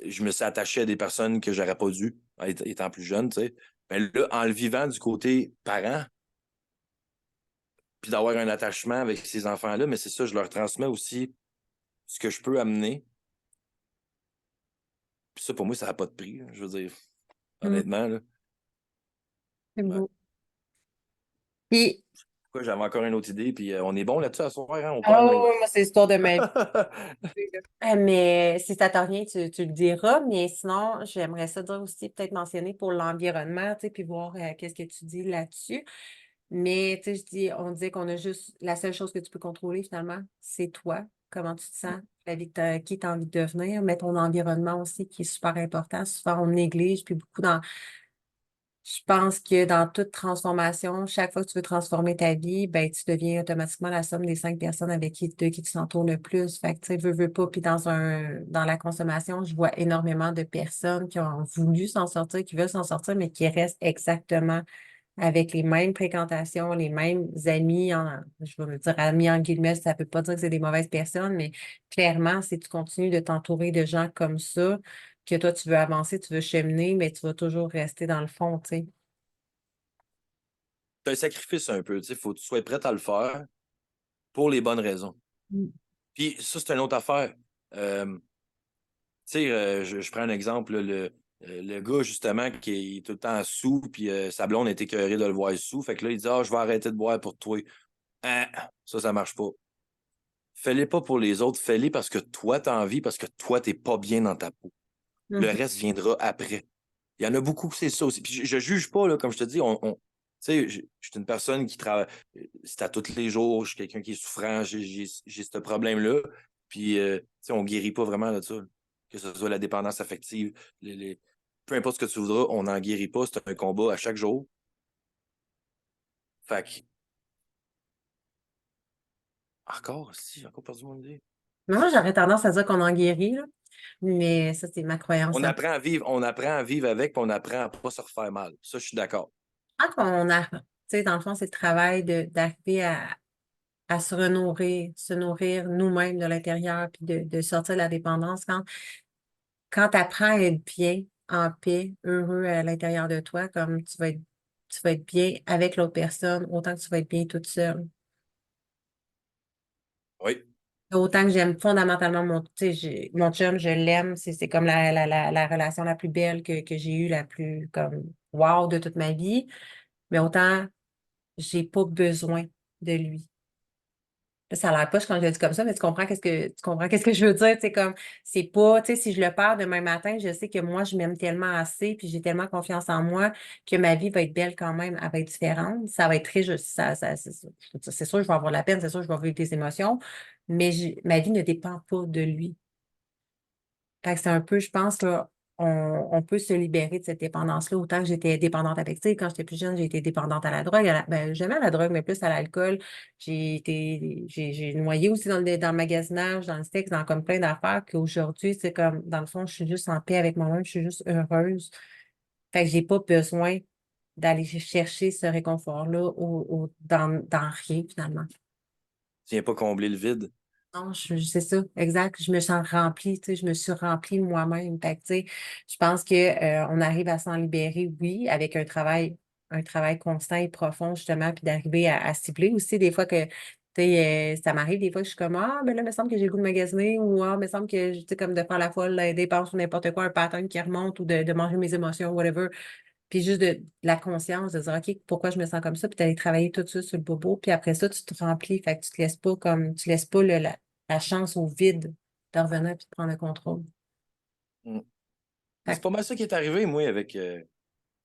Je me suis attaché à des personnes que j'aurais pas dû, étant plus jeune, tu sais. Mais là, en le vivant du côté parent, puis d'avoir un attachement avec ces enfants-là, mais c'est ça, je leur transmets aussi ce que je peux amener. Puis ça, pour moi, ça n'a pas de prix, là, je veux dire, Mm, honnêtement, là. c'est Ouais. beau. Puis, Pourquoi j'avais encore une autre idée, puis on est bon là-dessus à soir, hein? On perd oh, nos. moi, c'est l'histoire de ma vie. Mais si ça t'a rien, tu le diras. Mais sinon, j'aimerais ça dire aussi, peut-être mentionner pour l'environnement, tu sais, puis voir qu'est-ce que tu dis là-dessus. Mais, tu sais, on dit qu'on a juste, la seule chose que tu peux contrôler finalement, c'est toi, comment tu te sens, la vie qui tu as envie de devenir, mais ton environnement aussi qui est super important. Souvent, on néglige, puis beaucoup je pense que dans toute transformation, chaque fois que tu veux transformer ta vie, ben, tu deviens automatiquement la somme des 5 personnes de qui tu t'entoures le plus. Fait que, tu sais, veux pas. Puis dans la consommation, je vois énormément de personnes qui ont voulu s'en sortir, qui veulent s'en sortir, mais qui restent exactement avec les mêmes fréquentations, les mêmes amis, je vais me dire amis en guillemets, ça ne veut pas dire que c'est des mauvaises personnes, mais clairement, si tu continues de t'entourer de gens comme ça, que toi, tu veux avancer, tu veux cheminer, mais tu vas toujours rester dans le fond, tu sais. C'est un sacrifice un peu, tu sais, faut que tu sois prêt à le faire pour les bonnes raisons. Mm. Puis ça, c'est une autre affaire. Tu sais, je prends un exemple, là, le gars, justement, qui est tout le temps sous, puis sa blonde est écœurée de le voir sous. Fait que là, il dit ah, je vais arrêter de boire pour toi. Hein, ça marche pas. Fais-les pas pour les autres, fais-les parce que toi, tu as envie, parce que toi, t'es pas bien dans ta peau. Le Mhm. reste viendra après. Il y en a beaucoup, c'est ça aussi. Puis je juge pas, là, comme je te dis, tu sais, je suis une personne qui travaille, c'est à tous les jours, je suis quelqu'un qui est souffrant, j'ai ce problème-là. Puis, tu sais, on guérit pas vraiment de ça. Que ce soit la dépendance affective, peu importe ce que tu voudras, on n'en guérit pas. C'est un combat à chaque jour. Fait que, encore, si, j'ai encore perdu mon idée. Mais moi, j'aurais tendance à dire qu'on en guérit, là. Mais ça, c'est ma croyance. On apprend à vivre avec, puis on apprend à pas se refaire mal. Ça, je suis d'accord. Quand on a, tu sais, dans le fond, c'est le travail d'arriver à se nourrir nous-mêmes de l'intérieur, puis de sortir de la dépendance. Quand tu apprends à être bien, en paix, heureux à l'intérieur de toi, comme tu vas être bien avec l'autre personne, autant que tu vas être bien toute seule. Oui. Autant que j'aime fondamentalement tu sais, mon chum, je l'aime, c'est comme la relation la plus belle que j'ai eue, la plus comme wow de toute ma vie, mais autant j'ai pas besoin de lui. Là, ça a l'air poche quand je le dis comme ça, mais tu comprends qu'est-ce que je veux dire. C'est comme, c'est pas, tu sais, si je le perds demain matin, je sais que moi, je m'aime tellement assez, puis j'ai tellement confiance en moi que ma vie va être belle quand même. Elle va être différente. Ça va être très juste. C'est sûr, je vais avoir de la peine, c'est sûr, je vais vivre des émotions, mais ma vie ne dépend pas de lui. Fait que c'est un peu, je pense, là, on peut se libérer de cette dépendance-là. Autant que j'étais dépendante affective, quand j'étais plus jeune, j'ai été dépendante à la drogue, ben, jamais à la drogue, mais plus à l'alcool. J'ai noyé aussi dans le magasinage, dans le sexe, dans comme plein d'affaires, qu'aujourd'hui, c'est comme, dans le fond, je suis juste en paix avec moi-même, je suis juste heureuse. Fait que j'ai pas besoin d'aller chercher ce réconfort-là dans rien, finalement. Tu viens pas combler le vide. Non, c'est ça, exact. Je me sens remplie, tu sais, je me suis remplie moi-même. Fait que, tu sais, je pense que, on arrive à s'en libérer, oui, avec un travail constant et profond, justement, puis d'arriver à cibler aussi des fois que, tu sais, ça m'arrive des fois que je suis comme, ah, mais là, il me semble que j'ai le goût de magasiner ou, ah, il me semble que, tu sais, comme de faire la folle, la dépense ou n'importe quoi, un pattern qui remonte ou de manger mes émotions, whatever. Puis juste de la conscience, de dire, OK, pourquoi je me sens comme ça, puis d'aller travailler tout ça sur le bobo, puis après ça, tu te remplis, fait que tu laisses pas la chance au vide de revenir puis de prendre le contrôle. Mm. Mais Fait c'est que, pas mal ça qui est arrivé, moi, avec,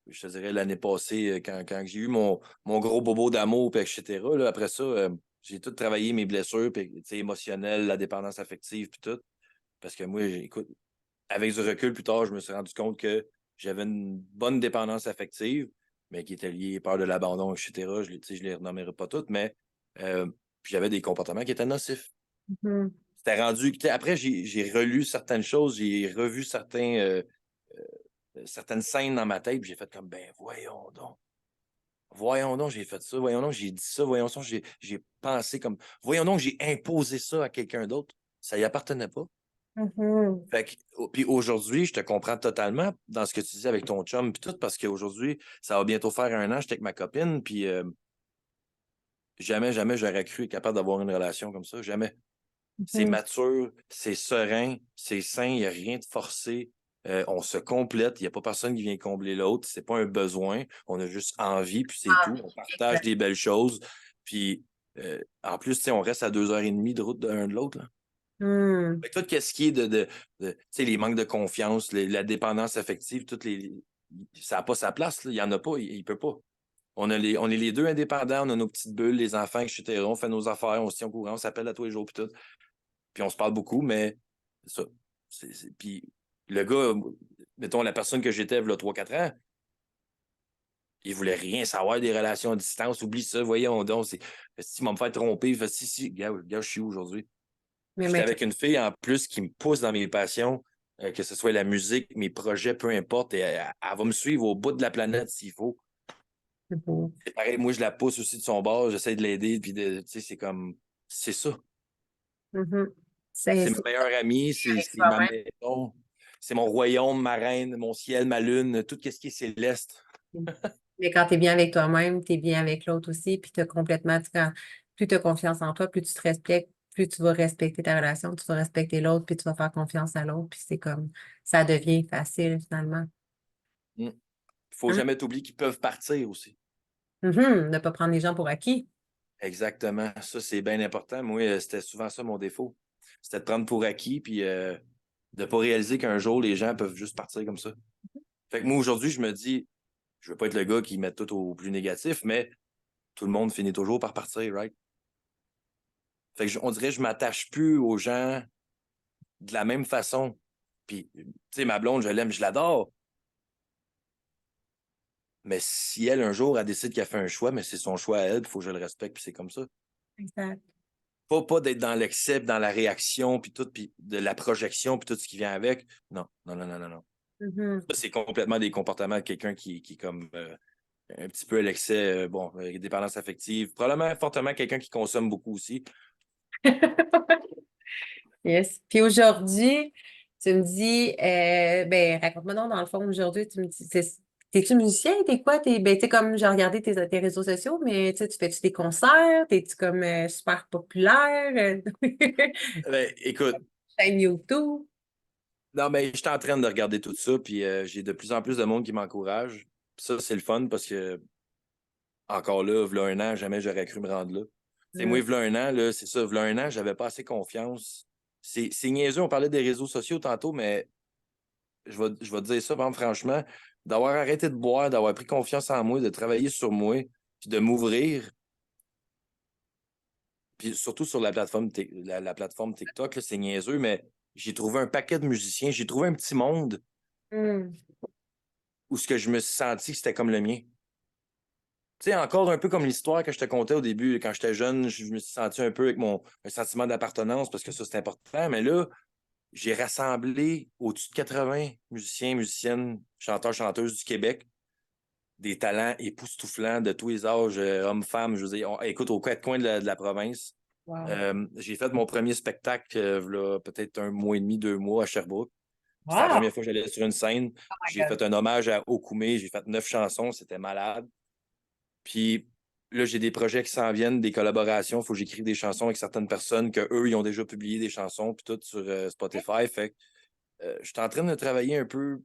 je te dirais, l'année passée, quand j'ai eu mon gros bobo d'amour, puis etc. Là, après ça, j'ai tout travaillé mes blessures, puis, tu sais, émotionnelles, la dépendance affective, puis tout. Parce que moi, écoute, avec du recul plus tard, je me suis rendu compte que j'avais une bonne dépendance affective, mais qui était liée à peur de l'abandon, etc. Tu sais, je les renommerai pas toutes, mais euh, puis j'avais des comportements qui étaient nocifs. mhm, C'était rendu. Tu sais, après, j'ai relu certaines choses, j'ai revu certaines scènes dans ma tête, puis j'ai fait comme, ben voyons donc. Voyons donc, j'ai fait ça. Voyons donc, j'ai dit ça. Voyons donc, j'ai pensé comme. Voyons donc, j'ai imposé ça à quelqu'un d'autre. Ça y appartenait pas. mhm. Fait que, puis aujourd'hui, je te comprends totalement dans ce que tu dis avec ton chum, puis tout, parce qu'aujourd'hui, ça va bientôt faire 1 an, j'étais avec ma copine, puis jamais, jamais j'aurais cru être capable d'avoir une relation comme ça. Jamais. C'est Mhm. mature, c'est serein, c'est sain, il n'y a rien de forcé. On se complète, il n'y a pas personne qui vient combler l'autre. C'est pas un besoin. On a juste envie, puis c'est Ah, tout. On partage exact. des belles choses. Puis en plus, tu sais, on reste à 2 heures et demie de route de l'un de l'autre, là. Hmm. Fait que tout ce qui est tu sais, les manques de confiance, la dépendance affective, ça n'a pas sa place, là. Il n'y en a pas, il peut pas. On est les deux indépendants, on a nos petites bulles, les enfants, etc. On fait nos affaires, on se tient au courant, on s'appelle à tous les jours, puis tout. Puis on se parle beaucoup, mais c'est ça. Puis le gars, mettons la personne que j'étais il y a 3-4 ans, il voulait rien savoir des relations à distance. Oublie ça, voyons donc. Si m'a me fait tromper, il fait si, gars, je suis où aujourd'hui? Mais J'étais maintenant, avec une fille en plus qui me pousse dans mes passions, que ce soit la musique, mes projets, peu importe. Et elle va me suivre au bout de la planète s'il faut. c'est beau. C'est pareil, moi, je la pousse aussi de son bord, j'essaie de l'aider, puis tu sais, c'est ça. Mhm. C'est C'est ma c'est meilleure amie, avec c'est ma toi-même. maison, c'est mon royaume, ma reine, mon ciel, ma lune, tout ce qui est céleste. Mais quand tu es bien avec toi-même, tu es bien avec l'autre aussi, puis tu as complètement, plus tu as confiance en toi, plus tu te respectes, plus tu vas respecter ta relation, tu vas respecter l'autre, puis tu vas faire confiance à l'autre, puis c'est comme, ça devient facile finalement. Il faut Hein? jamais t'oublier qu'ils peuvent partir aussi. Mhm. Ne pas prendre les gens pour acquis. Exactement. Ça, c'est bien important. Moi, c'était souvent ça mon défaut. C'était de prendre pour acquis, puis de ne pas réaliser qu'un jour, les gens peuvent juste partir comme ça. Fait que moi, aujourd'hui, je me dis, je veux pas être le gars qui met tout au plus négatif, mais tout le monde finit toujours par partir, right? Fait que on dirait que je m'attache plus aux gens de la même façon. Puis, tu sais, ma blonde, je l'aime, je l'adore. Mais si elle, un jour, elle décide qu'elle fait un choix, mais c'est son choix à elle, il faut que je le respecte, puis c'est comme ça. Exact. Pas d'être dans l'excès, dans la réaction, puis tout, puis de la projection, puis tout ce qui vient avec. Non, non, non, non, non, non. Mhm. Ça, c'est complètement des comportements de quelqu'un qui est comme un petit peu à l'excès, bon, dépendance affective. Probablement fortement quelqu'un qui consomme beaucoup aussi. Yes. Puis aujourd'hui, tu me dis, ben, raconte-moi donc, dans le fond, aujourd'hui, tu me dis, t'es-tu musicien? T'es quoi? Ben, tu sais, comme j'ai regardé tes réseaux sociaux, mais tu sais, tu fais-tu des concerts? T'es-tu comme super populaire? Écoute, Chaîne YouTube? non, mais je suis en train de regarder tout ça, puis j'ai de plus en plus de monde qui m'encourage. Ça, c'est le fun parce que, encore là, v'là 1 an, jamais j'aurais cru me rendre là. C'est moi, v'là un an, là, c'est ça, v'là un an, j'avais pas assez confiance. C'est niaiseux, on parlait des réseaux sociaux tantôt, mais je vais te dire ça, par exemple, franchement, d'avoir arrêté de boire, d'avoir pris confiance en moi, de travailler sur moi, puis de m'ouvrir, puis surtout sur la plateforme TikTok, là, c'est niaiseux, mais j'ai trouvé un paquet de musiciens, j'ai trouvé un petit monde Mm. où ce que je me suis senti que c'était comme le mien. Tu sais, encore un peu comme l'histoire que je te contais au début, quand j'étais jeune, je me suis senti un peu avec un sentiment d'appartenance parce que ça, c'est important. Mais là, j'ai rassemblé au-dessus de 80 musiciens, musiciennes, chanteurs, chanteuses du Québec, des talents époustouflants de tous les âges, hommes, femmes. Je veux dire, écoute, aux quatre coins de la province. Wow. J'ai fait mon premier spectacle, là, peut-être un mois et demi, 2 mois à Sherbrooke. C'était la Wow! première fois que j'allais sur une scène. Oh my J'ai God. fait un hommage à Okoumé. J'ai fait 9 chansons. C'était malade. Puis là, j'ai des projets qui s'en viennent, des collaborations. Il faut que j'écrive des chansons avec certaines personnes que eux, ils ont déjà publié des chansons, puis tout sur Spotify. Fait que je suis en train de travailler un peu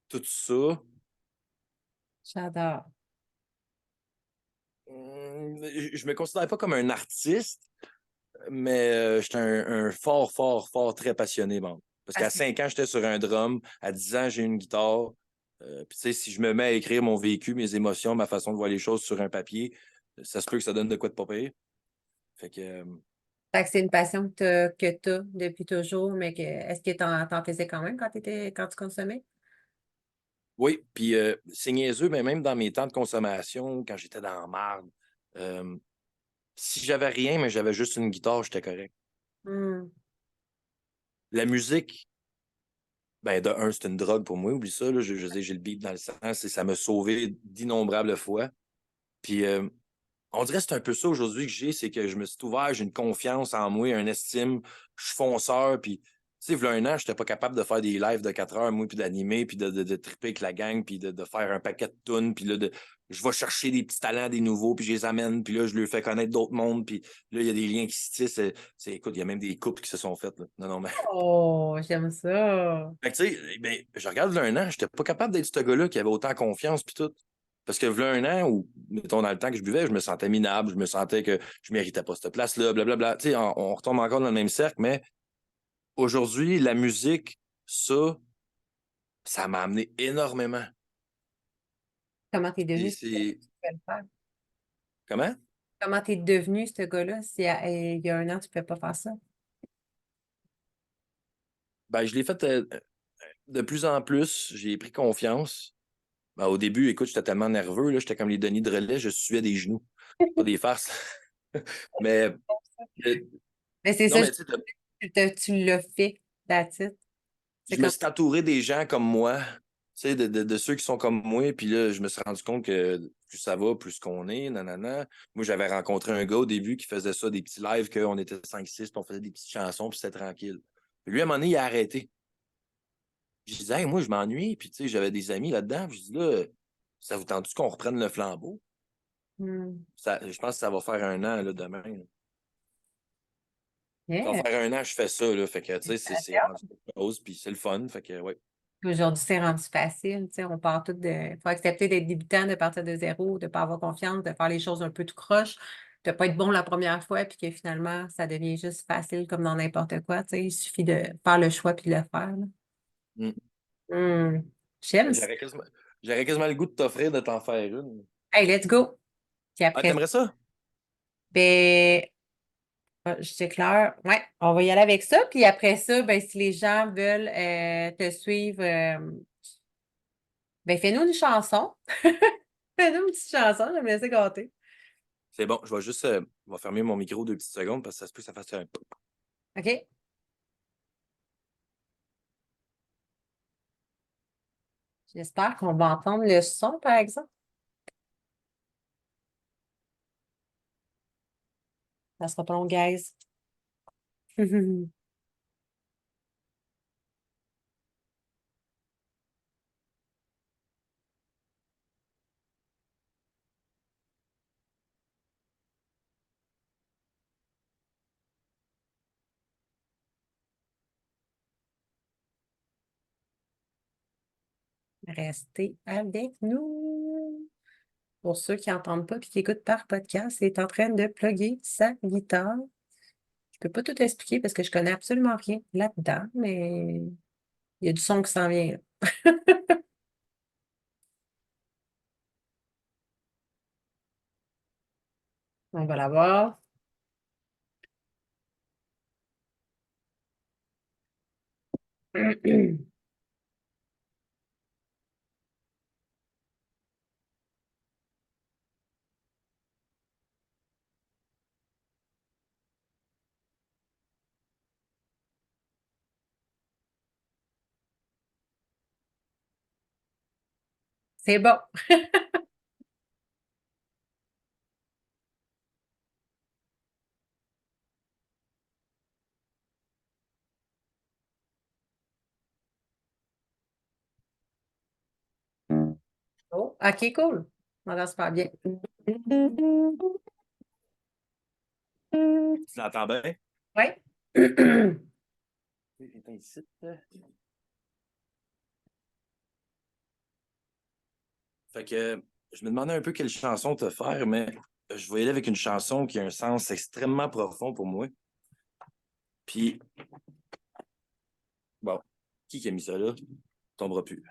tout ça. J'adore. Je me considère pas comme un artiste, mais je suis un fort, fort, fort, très passionné, bon. Parce qu'à Parce que 5 ans, j'étais sur un drum. À 10 ans, j'ai une guitare. Puis, tu sais, si je me mets à écrire mon vécu, mes émotions, ma façon de voir les choses sur un papier, ça se peut que ça donne de quoi de pas pire. Fait que, fait que c'est une passion que tu as depuis toujours, mais est-ce que t'en faisais quand même quand tu consommais? oui, puis c'est niaiseux, mais même dans mes temps de consommation, quand j'étais dans la marde, euh, si j'avais rien, mais j'avais juste une guitare, j'étais correct. Hmm. La musique, ben de un, c'est une drogue pour moi, oublie ça, là, je veux dire, j'ai le beat dans le sang, ça m'a sauvé d'innombrables fois. Puis on dirait que c'est un peu ça aujourd'hui que j'ai, c'est que je me suis ouvert, j'ai une confiance en moi, une estime, je suis fonceur, puis tu sais, il y a un an, j'étais pas capable de faire des lives de 4 heures, moi, puis d'animer, puis de triper avec la gang, puis de faire un paquet de tunes, puis là, je vais chercher des petits talents, des nouveaux, puis je les amène, puis là, je leur fais connaître d'autres mondes, puis là, il y a des liens qui se tissent. Écoute, il y a même des couples qui se sont faites, là. Non, non, mais... Oh, j'aime ça. Fait que, tu sais, ben, je regarde là un an, j'étais pas capable d'être ce gars-là qui avait autant confiance, puis tout. Parce que là un an, ou mettons dans le temps que je buvais, je me sentais minable, je me sentais que je méritais pas cette place-là, blablabla. Tu sais, on retombe encore dans le même cercle, mais aujourd'hui, la musique, ça m'a amené énormément. Comment t'es Et devenu ce que c'est. tu peux le faire? Comment? Comment t'es devenu ce gars-là si il y a un an, tu ne pouvais pas faire ça? Ben, je l'ai fait de plus en plus, j'ai pris confiance. Ben, au début, écoute, j'étais tellement nerveux, là, j'étais comme les Denis de relais, je suais des genoux. Pas des farces. Mais euh, Mais c'est non, ça, mais tu sais, tu l'as fait, that's it. C'est je me comme, suis entouré des gens comme moi, tu sais, de ceux qui sont comme moi. Puis là, je me suis rendu compte que plus ça va, plus qu'on est, nanana. Moi, j'avais rencontré un gars au début qui faisait ça, des petits lives, qu'on était 5-6, puis on faisait des petites chansons, puis c'était tranquille. Puis lui, à un moment donné, il a arrêté. Je disais, hey, moi, je m'ennuie. Puis, tu sais, j'avais des amis là-dedans. Puis je dis, là, ça vous tente qu'on reprenne le flambeau? hmm, Je pense que ça va faire un an, là, demain, là. Ça va yeah. faire un an que je fais ça, là. Fait que, tu sais, c'est rendu quelque chose, puis c'est le fun. Fait que, ouais. Aujourd'hui, c'est rendu facile. Tu sais, on part tout de. Il faut accepter d'être débutant, de partir de zéro, de ne pas avoir confiance, de faire les choses un peu tout croche, de ne pas être bon la première fois, puis que finalement, ça devient juste facile comme dans n'importe quoi. Tu sais, il suffit de faire le choix puis de le faire, là. Mm. Hmm. J'aime ça. J'aurais quasiment le goût de t'offrir de t'en faire une. Hey, let's go. Puis Ah, après, t'aimerais ça? ben, je t'éclaire. Ouais, on va y aller avec ça. Puis après ça, ben, si les gens veulent te suivre, ben, fais-nous une chanson. Fais-nous une petite chanson, je vais me laisser gâter. C'est bon, je vais fermer mon micro 2 petites secondes parce que ça se peut que ça fasse un. OK? J'espère qu'on va entendre le son, par exemple. Ça sera pas long, guys. Restez avec nous. Pour ceux qui n'entendent pas et qui écoutent par podcast, il est en train de plugger sa guitare. Je peux pas tout expliquer parce que je connais absolument rien là-dedans, mais il y a du son qui s'en vient, là. On va la voir. C'est bon. Oh, OK, cool. On va super bien. Tu l'entends bien? Oui. Attends, ici, là. Fait que je me demandais un peu quelle chanson te faire, mais je vais y aller avec une chanson qui a un sens extrêmement profond pour moi. Puis, bon, qui a mis ça là? Tombera plus.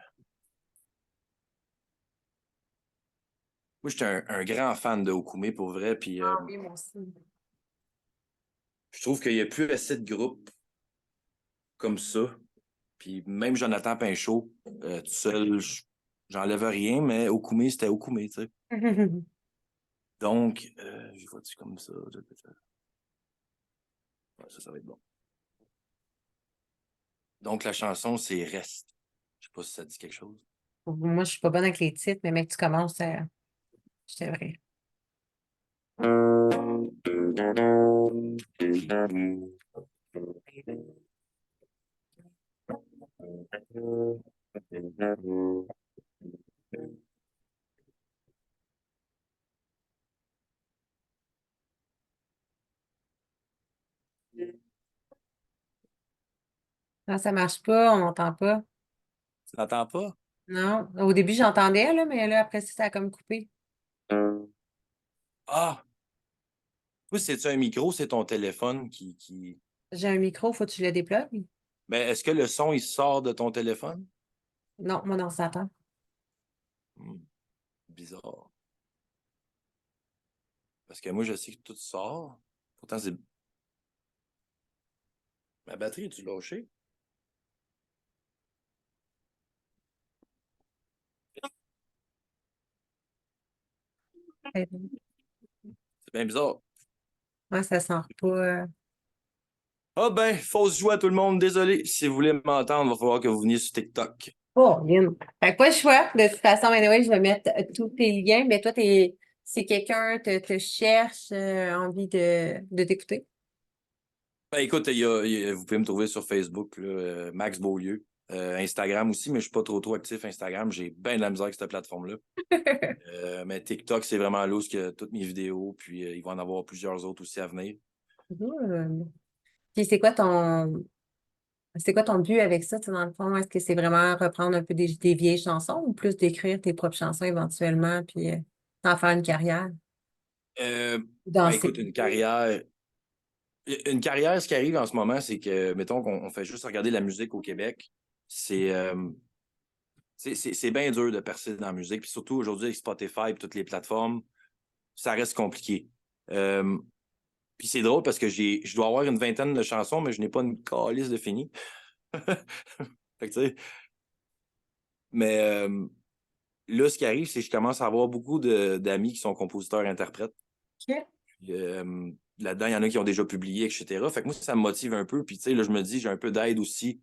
Moi, j'étais un grand fan de Okume pour vrai, puis Ah oui, moi aussi. je trouve qu'il n'y a plus assez de groupes comme ça. Puis même Jonathan Pinchot, tout seul, j'enlève rien, mais Okume, c'était Okume, tu sais. Donc, je vois-tu comme ça? Ouais, ça va être bon. Donc, la chanson, c'est Reste. Je sais pas si ça dit quelque chose. Moi, je suis pas bonne avec les titres, mais mec, tu commences, c'est vrai. Non, ça marche pas, on n'entend pas. Tu n'entends pas? Non. Au début, j'entendais, là, mais là, après ça a comme coupé. Ah! Oui, c'est-tu un micro, c'est ton téléphone qui... J'ai un micro, faut que tu le déplugues? Mais est-ce que le son, il sort de ton téléphone? Non, moi, non, ça attend. Hmm, bizarre. Parce que moi, je sais que tout sort. Pourtant, c'est... Ma batterie, est-tu lâchée? C'est bien bizarre. Ouais, ça sent pas. Ah ben, fausse joie à tout le monde, désolé. Si vous voulez m'entendre, il va falloir que vous veniez sur TikTok. Oh, bien. Fait que pas le choix. De toute façon, anyway, je vais mettre tous tes liens. Mais toi, si quelqu'un te cherche, envie de t'écouter. Ben, écoute, vous pouvez me trouver sur Facebook, là, Max Beaulieu. Instagram aussi, mais je suis pas trop actif Instagram. J'ai bien de la misère avec cette plateforme-là. Mais TikTok, c'est vraiment là où il y a toutes mes vidéos, puis il va en avoir plusieurs autres aussi à venir. Puis c'est quoi ton but avec ça, tu sais, dans le fond? Est-ce que c'est vraiment reprendre un peu des vieilles chansons ou plus d'écrire tes propres chansons éventuellement, puis d'en faire une carrière? Ben Danser. écoute, une carrière, ce qui arrive en ce moment, c'est que, mettons qu'on fait juste regarder la musique au Québec, c'est bien dur de percer dans la musique. Puis surtout aujourd'hui avec Spotify et toutes les plateformes, ça reste compliqué. Euh, Puis c'est drôle parce que je dois avoir une vingtaine de chansons, mais je n'ai pas une calice de fini. Fait que, tu sais, mais là, ce qui arrive, c'est que je commence à avoir beaucoup d'amis qui sont compositeurs-interprètes. OK. Là-dedans, il y en a qui ont déjà publié, etc. Fait que moi, ça me motive un peu. Puis, tu sais, là, je me dis, j'ai un peu d'aide aussi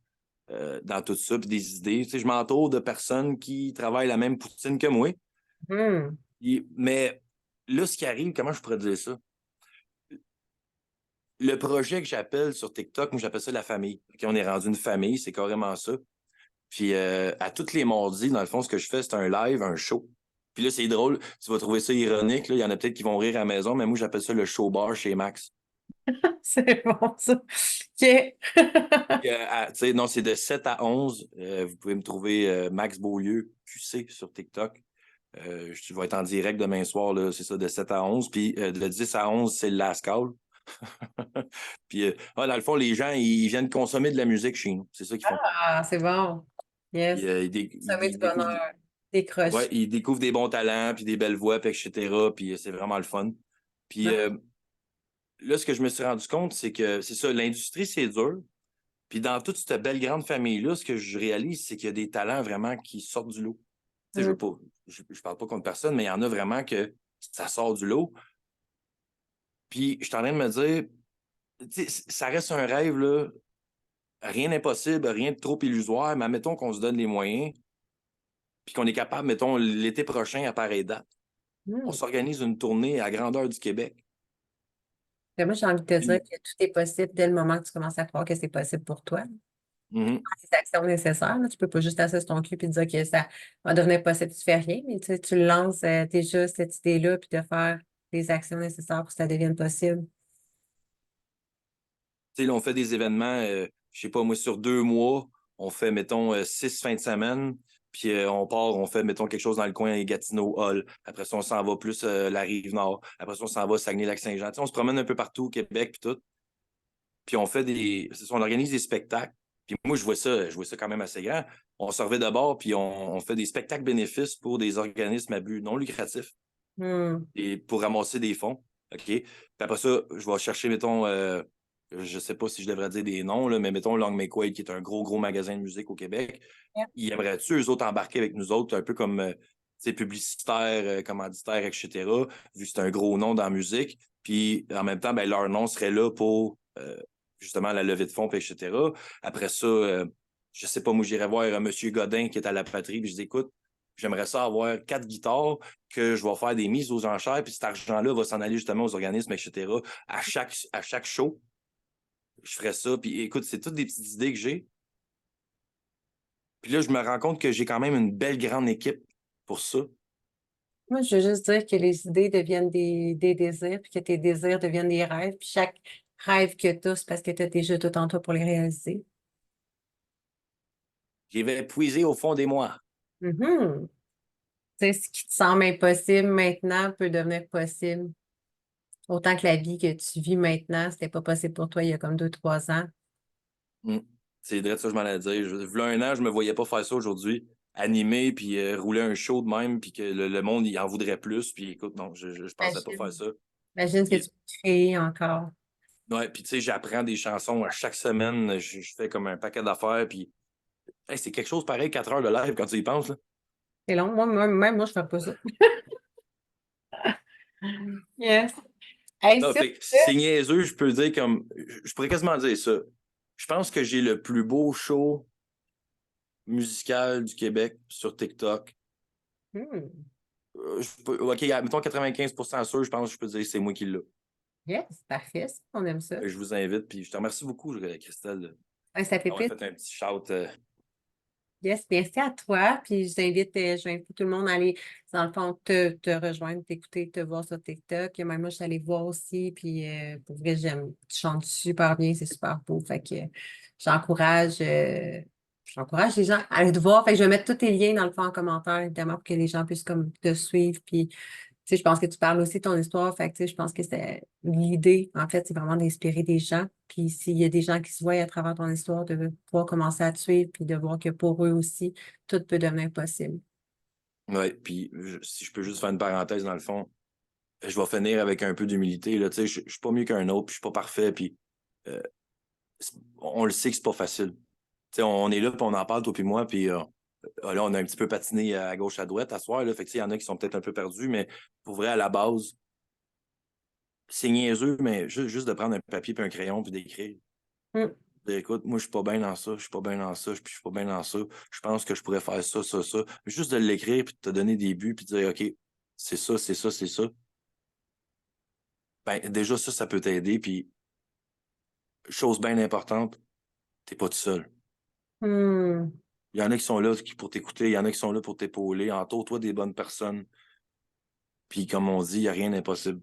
dans tout ça, puis des idées. Tu sais, je m'entoure de personnes qui travaillent la même poutine que moi. Hmm. Mais là, ce qui arrive, comment je pourrais dire ça? Le projet que j'appelle sur TikTok, moi, j'appelle ça la famille. OK, on est rendu une famille, c'est carrément ça. Puis à tous les mardis, dans le fond, ce que je fais, c'est un live, un show. Puis là, c'est drôle, tu vas trouver ça ironique. Là. Il y en a peut-être qui vont rire à la maison, mais moi, j'appelle ça le show bar chez Max. C'est bon, ça. OK. Tu sais, non, c'est de 7 à 11. Vous pouvez me trouver Max Beaulieu, QC, sur TikTok. Je vais être en direct demain soir, là, c'est ça, de 7 à 11. Puis de 10 à 11, c'est le last call. Puis dans le fond, les gens, ils viennent consommer de la musique chez nous. C'est ça qu'ils font. Ah, c'est bon. Yes. Puis Sommet du découvrent, bonheur. ouais, Décroche. ils découvrent des bons talents, puis des belles voix, puis etc. Puis c'est vraiment le fun. Puis là, ce que je me suis rendu compte, c'est que c'est ça, l'industrie, c'est dur. Puis dans toute cette belle grande famille-là, ce que je réalise, c'est qu'il y a des talents vraiment qui sortent du lot. Tu sais, Mm. je parle pas contre personne, mais il y en a vraiment que ça sort du lot. Puis je suis en train de me dire, tu sais, ça reste un rêve, là. Rien d'impossible, rien de trop illusoire, mais admettons qu'on se donne les moyens, puis qu'on est capable, mettons, l'été prochain, à pareille date, on Mm. s'organise une tournée à grandeur du Québec. Moi, j'ai envie de te dire Puis, que tout est possible dès le moment que tu commences à croire que c'est possible pour toi. mhm. Les actions nécessaires, là. Tu peux pas juste asseoir sur ton cul et dire que ça va devenir possible, tu fais rien, mais tu sais, tu lances déjà cette idée-là puis de faire les actions nécessaires pour que ça devienne possible. Tu sais, là, on fait des événements, je sais pas, moi, sur 2 mois, on fait, mettons, 6 fins de semaine, puis on part, on fait, mettons, quelque chose dans le coin des Gatineau, Hall. Après ça, on s'en va plus la Rive-Nord. Après ça, on s'en va Saguenay-Lac-Saint-Jean. Tu sais, on se promène un peu partout au Québec, puis tout. Puis on fait c'est ça, on organise des spectacles. Puis moi, je vois ça quand même assez grand. On se revêt de bord, puis on fait des spectacles bénéfices pour des organismes à but non lucratif Hmm. et pour ramasser des fonds. OK? Puis après ça, je vais chercher, mettons, je sais pas si je devrais dire des noms, là, mais mettons Long McQuaid, qui est un gros magasin de musique au Québec. Yeah. Ils aimeraient-tu, eux autres, embarquer avec nous autres, un peu comme publicitaires, commanditaires, etc., vu que c'est un gros nom dans la musique. Puis en même temps, ben, leur nom serait là pour justement la levée de fonds, puis etc. Après ça, je sais pas, moi, j'irais voir M. Godin qui est à la patrie, puis je dis, écoute, j'aimerais ça avoir 4 guitares que je vais faire des mises aux enchères, puis cet argent-là va s'en aller justement aux organismes, etc. À chaque show, je ferais ça. Puis écoute, c'est toutes des petites idées que j'ai. Puis là, je me rends compte que j'ai quand même une belle grande équipe pour ça. Moi, je veux juste dire que les idées deviennent des désirs, puis que tes désirs deviennent des rêves, puis chaque rêve que tu as, c'est parce que tu as déjà tout en toi pour les réaliser. J'y vais puiser au fond des mois. Mhm. Tu sais, ce qui te semble impossible maintenant peut devenir possible. Autant que la vie que tu vis maintenant, c'était pas possible pour toi il y a comme 2, 3 ans. Mm. C'est vrai, ça, je m'en allais dire. V'là un an, je me voyais pas faire ça aujourd'hui. Animer, puis rouler un show de même, puis que le monde, il en voudrait plus. Puis écoute, non, je pensais pas faire Imagine, ça. imagine ce que tu Puis, peux créer encore. ouais, puis tu sais, j'apprends des chansons à chaque semaine. Je fais comme un paquet d'affaires, puis hey, c'est quelque chose pareil, 4 heures de live quand tu y penses, là. C'est long. Même moi, je fais pas ça. Yes. Hey, Non, sur fait que ce, c'est niaiseux, je peux dire comme. Je pourrais quasiment dire ça. Je pense que j'ai le plus beau show musical du Québec sur TikTok. hmm, OK, mettons 95% sûr, je pense que je peux dire que c'est moi qui l'ai. yes, parfait, ça, on aime ça. Je vous invite, puis je te remercie beaucoup, Christelle, Ouais, ça fait d'avoir plaisir. fait un petit shout. Yes, merci à toi. Puis je t'invite tout le monde à aller, dans le fond, te rejoindre, t'écouter, te voir sur TikTok. Et même moi, je suis allée voir aussi. Puis pour vrai, j'aime. Tu chantes super bien, c'est super beau. Fait que j'encourage, euh, j'encourage les gens à aller te voir. Fait que je vais mettre tous tes liens dans le fond en commentaire, évidemment, pour que les gens puissent comme te suivre. Puis tu sais, je pense que tu parles aussi de ton histoire. Fait que, tu sais, je pense que c'est l'idée, en fait, c'est vraiment d'inspirer des gens. Puis s'il y a des gens qui se voient à travers ton histoire, de pouvoir commencer à te suivre, puis de voir que pour eux aussi, tout peut devenir possible. Ouais, puis si je peux juste faire une parenthèse dans le fond, je vais finir avec un peu d'humilité. Là, tu sais, je suis pas mieux qu'un autre, puis je suis pas parfait, puis euh, on le sait que c'est pas facile. Tu sais, on est là, puis on en parle, toi puis moi, puis là, on a un petit peu patiné à gauche, à droite à soir, là, fait que, tu sais, il y en a qui sont peut-être un peu perdus, mais pour vrai, à la base, c'est niaiseux, mais juste de prendre un papier puis un crayon puis d'écrire. Mm. Dire, écoute, moi, je suis pas bien dans ça, je suis pas bien dans ça, puis je suis pas bien dans ça. Je pense que je pourrais faire ça, ça, ça. Juste de l'écrire, puis de te donner des buts, puis de dire, OK, c'est ça, c'est ça, c'est ça. Ben, déjà, ça peut t'aider. Puis, chose bien importante, t'es pas tout seul. Hmm. Il y en a qui sont là pour t'écouter, il y en a qui sont là pour t'épauler. Entoure-toi des bonnes personnes. Puis, comme on dit, il n'y a rien d'impossible.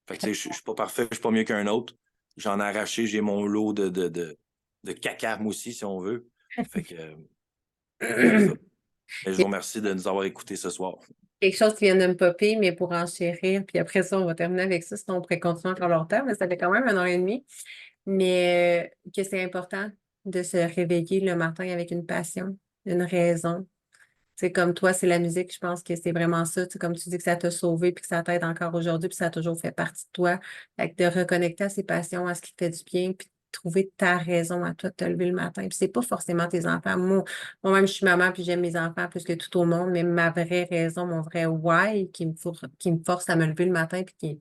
Fait que, tu sais, je suis pas parfait, je suis pas mieux qu'un autre. J'en ai arraché, j'ai mon lot de caca, moi aussi, si on veut. Fait que, c'est ça. Et je vous remercie de nous avoir écoutés ce soir. quelque chose qui vient de me popper, mais pour enchérir. Puis après ça, on va terminer avec ça, sinon on pourrait continuer encore longtemps, mais ça fait quand même 1 heure et demie. Mais que c'est important de se réveiller le matin avec une passion, une raison. C'est comme toi, c'est la musique, je pense que c'est vraiment ça. Tu sais, comme tu dis que ça t'a sauvé puis que ça t'aide encore aujourd'hui, puis ça a toujours fait partie de toi. Fait que de reconnecter à ses passions, à ce qui te fait du bien, puis de trouver ta raison à toi de te lever le matin. Puis c'est pas forcément tes enfants. Moi-même, je suis maman, puis j'aime mes enfants plus que tout au monde, mais ma vraie raison, mon vrai why qui me force à me lever le matin, puis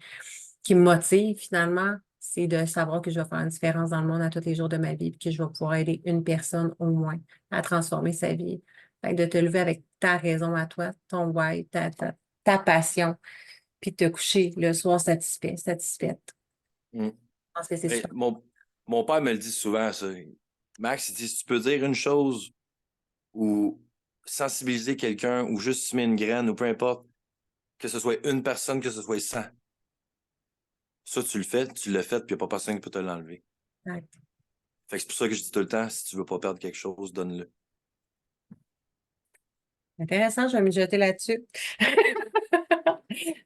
qui me motive finalement, c'est de savoir que je vais faire une différence dans le monde à tous les jours de ma vie, puis que je vais pouvoir aider une personne au moins à transformer sa vie. Fait que de te lever avec ta raison à toi, ton why, ta passion, puis de te coucher le soir satisfait, satisfaite. Mm. Je pense que c'est Mais super. mon père me le dit souvent, ça. Max, il dit, si tu peux dire une chose ou sensibiliser quelqu'un ou juste semer une graine ou peu importe, que ce soit une personne, que ce soit 100, ça, tu le fais, tu l'as fait, puis il n'y a pas personne qui peut te l'enlever. Exact. Fait que c'est pour ça que je dis tout le temps, si tu veux pas perdre quelque chose, donne-le. Intéressant, je vais me jeter là-dessus.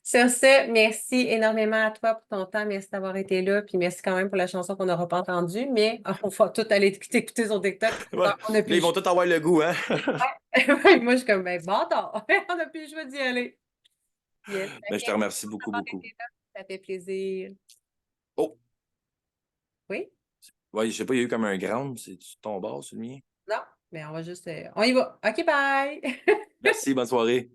Sur ce, merci énormément à toi pour ton temps. Merci d'avoir été là. Puis merci quand même pour la chanson qu'on n'aura pas entendue, mais on va tout aller t'écouter sur TikTok. Ouais. On n'a Là, ils plus vont tous avoir le goût, hein? le choix. Moi, je suis comme, ben, bâtard. On n'a plus le choix d'y aller. Yes. Mais je te Merci remercie beaucoup, d'avoir beaucoup. été là. Ça fait plaisir. Oh, Oui? ouais, je sais pas, il y a eu comme un ground, c'est ton bord, c'est le mien. Non? Mais on va juste. On y va. OK, bye! Merci, bonne soirée.